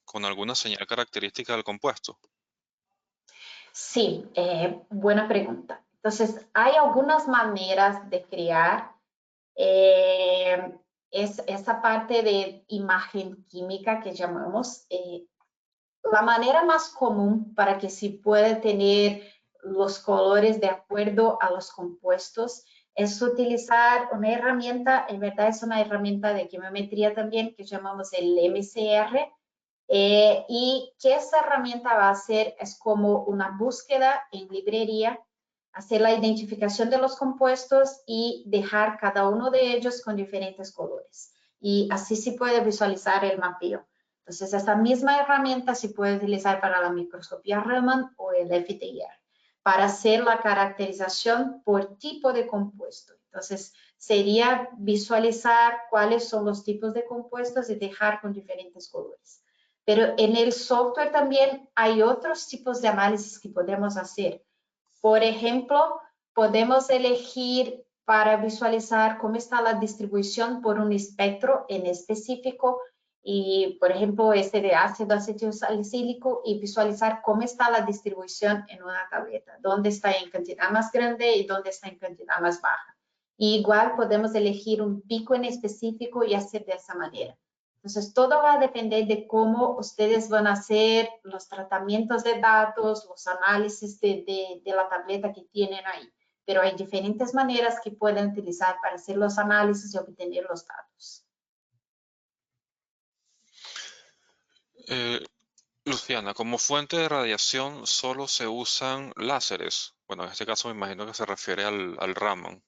¿Con alguna señal característica del compuesto? Sí, buena pregunta. Entonces, hay algunas maneras de crear esa parte de imagen química que llamamos. La manera más común para que se pueda tener los colores de acuerdo a los compuestos es utilizar una herramienta, en verdad es una herramienta de quimiometría también que llamamos el MCR, y que esa herramienta va a hacer es como una búsqueda en librería, hacer la identificación de los compuestos y dejar cada uno de ellos con diferentes colores. Y así se puede visualizar el mapeo. Entonces, esta misma herramienta se puede utilizar para la microscopía Raman o el FTIR para hacer la caracterización por tipo de compuesto. Entonces, sería visualizar cuáles son los tipos de compuestos y dejar con diferentes colores. Pero en el software también hay otros tipos de análisis que podemos hacer. Por ejemplo, podemos elegir para visualizar cómo está la distribución por un espectro en específico y, por ejemplo, este de ácido acetilsalicílico y visualizar cómo está la distribución en una tableta, dónde está en cantidad más grande y dónde está en cantidad más baja. Y igual podemos elegir un pico en específico y hacer de esa manera. Entonces, todo va a depender de cómo ustedes van a hacer los tratamientos de datos, los análisis de la tableta que tienen ahí. Pero hay diferentes maneras que pueden utilizar para hacer los análisis y obtener los datos. Luciana, como fuente de radiación solo se usan láseres. Bueno, en este caso me imagino que se refiere al Raman.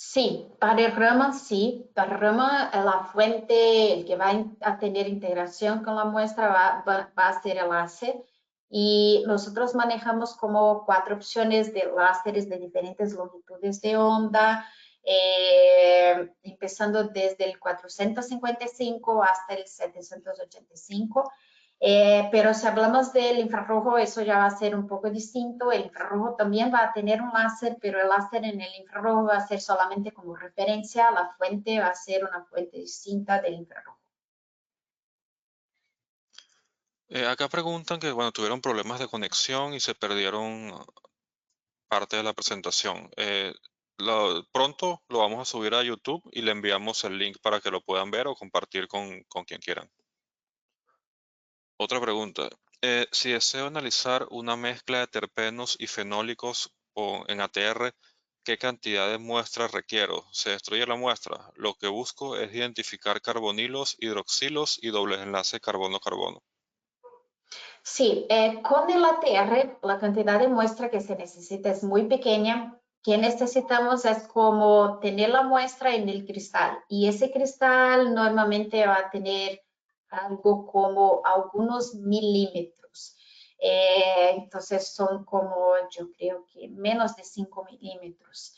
Sí, para el Raman sí. Para el Raman la fuente, el que va a tener integración con la muestra va a ser el láser. Y nosotros manejamos como 4 opciones de láseres de diferentes longitudes de onda, empezando desde el 455 hasta el 785. Pero si hablamos del infrarrojo, eso ya va a ser un poco distinto. El infrarrojo también va a tener un láser, pero el láser en el infrarrojo va a ser solamente como referencia. La fuente va a ser una fuente distinta del infrarrojo. Acá preguntan que, bueno, tuvieron problemas de conexión y se perdieron parte de la presentación. Pronto lo vamos a subir a YouTube y le enviamos el link para que lo puedan ver o compartir con quien quieran. Otra pregunta. Si deseo analizar una mezcla de terpenos y fenólicos en ATR, ¿qué cantidad de muestras requiero? ¿Se destruye la muestra? Lo que busco es identificar carbonilos, hidroxilos y dobles enlaces carbono-carbono. Sí, con el ATR la cantidad de muestra que se necesita es muy pequeña. Que necesitamos es como tener la muestra en el cristal y ese cristal normalmente va a tener algo como algunos milímetros. Entonces son como, yo creo que menos de 5 milímetros.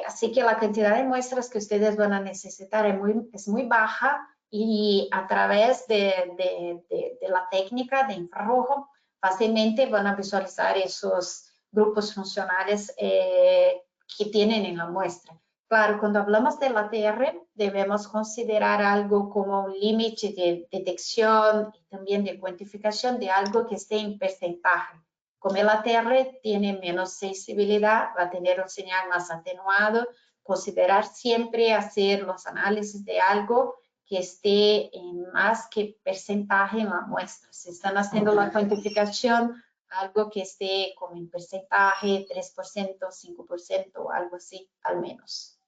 Así que la cantidad de muestras que ustedes van a necesitar es muy baja y a través de la técnica de infrarrojo fácilmente van a visualizar esos grupos funcionales que tienen en la muestra. Claro, cuando hablamos del ATR debemos considerar algo como un límite de detección y también de cuantificación de algo que esté en porcentaje. Como el ATR tiene menos sensibilidad, va a tener un señal más atenuado, considerar siempre hacer los análisis de algo que esté en más que porcentaje en la muestra. Si están haciendo la cuantificación, algo que esté como en porcentaje, 3%, 5% o algo así, al menos.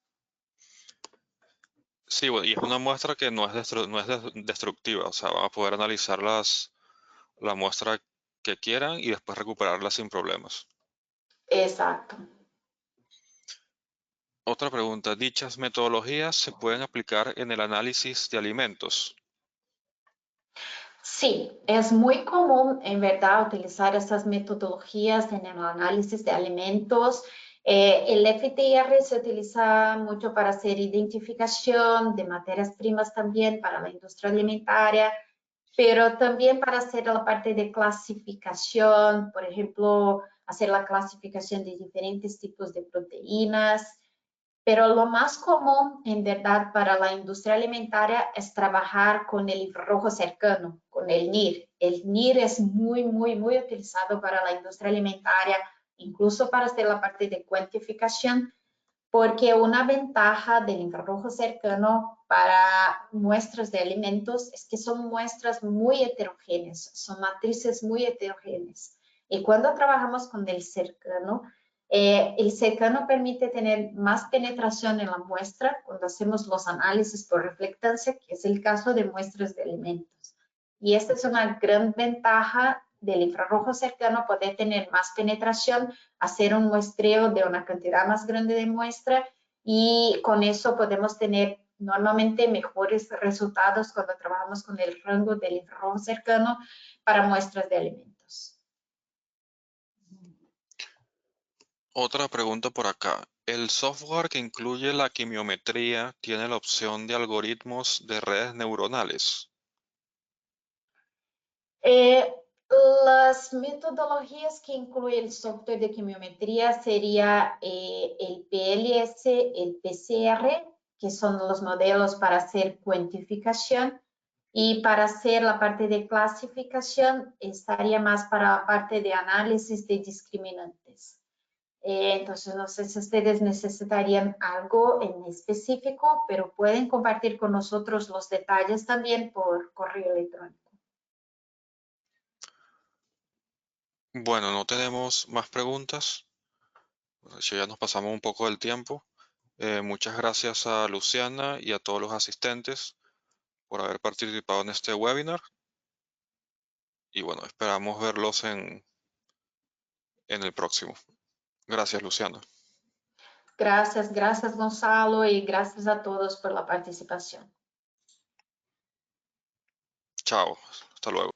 Sí, bueno, y es una muestra que no es destructiva, o sea, van a poder analizar la muestra que quieran y después recuperarla sin problemas. Exacto. Otra pregunta, ¿dichas metodologías se pueden aplicar en el análisis de alimentos? Sí, es muy común, en verdad, utilizar estas metodologías en el análisis de alimentos. El FTR se utiliza mucho para hacer identificación de materias primas también para la industria alimentaria, pero también para hacer la parte de clasificación, por ejemplo, hacer la clasificación de diferentes tipos de proteínas. Pero lo más común, en verdad, para la industria alimentaria es trabajar con el infrarrojo cercano, con el NIR. El NIR es muy, muy, muy utilizado para la industria alimentaria, incluso para hacer la parte de cuantificación, porque una ventaja del infrarrojo cercano para muestras de alimentos es que son muestras muy heterogéneas, son matrices muy heterogéneas. Y cuando trabajamos con el cercano permite tener más penetración en la muestra cuando hacemos los análisis por reflectancia, que es el caso de muestras de alimentos. Y esta es una gran ventaja del infrarrojo cercano, poder tener más penetración, hacer un muestreo de una cantidad más grande de muestra y con eso podemos tener normalmente mejores resultados cuando trabajamos con el rango del infrarrojo cercano para muestras de alimentos. Otra pregunta por acá. ¿El software que incluye la quimiometría tiene la opción de algoritmos de redes neuronales? Las metodologías que incluye el software de quimiometría sería el PLS, el PCR, que son los modelos para hacer cuantificación, y para hacer la parte de clasificación estaría más para la parte de análisis de discriminantes. Entonces, no sé si ustedes necesitarían algo en específico, pero pueden compartir con nosotros los detalles también por correo electrónico. Bueno, no tenemos más preguntas. De hecho, ya nos pasamos un poco del tiempo. Muchas gracias a Luciana y a todos los asistentes por haber participado en este webinar. Y bueno, esperamos verlos en el próximo. Gracias, Luciana. Gracias, gracias Gonzalo y gracias a todos por la participación. Chao. Hasta luego.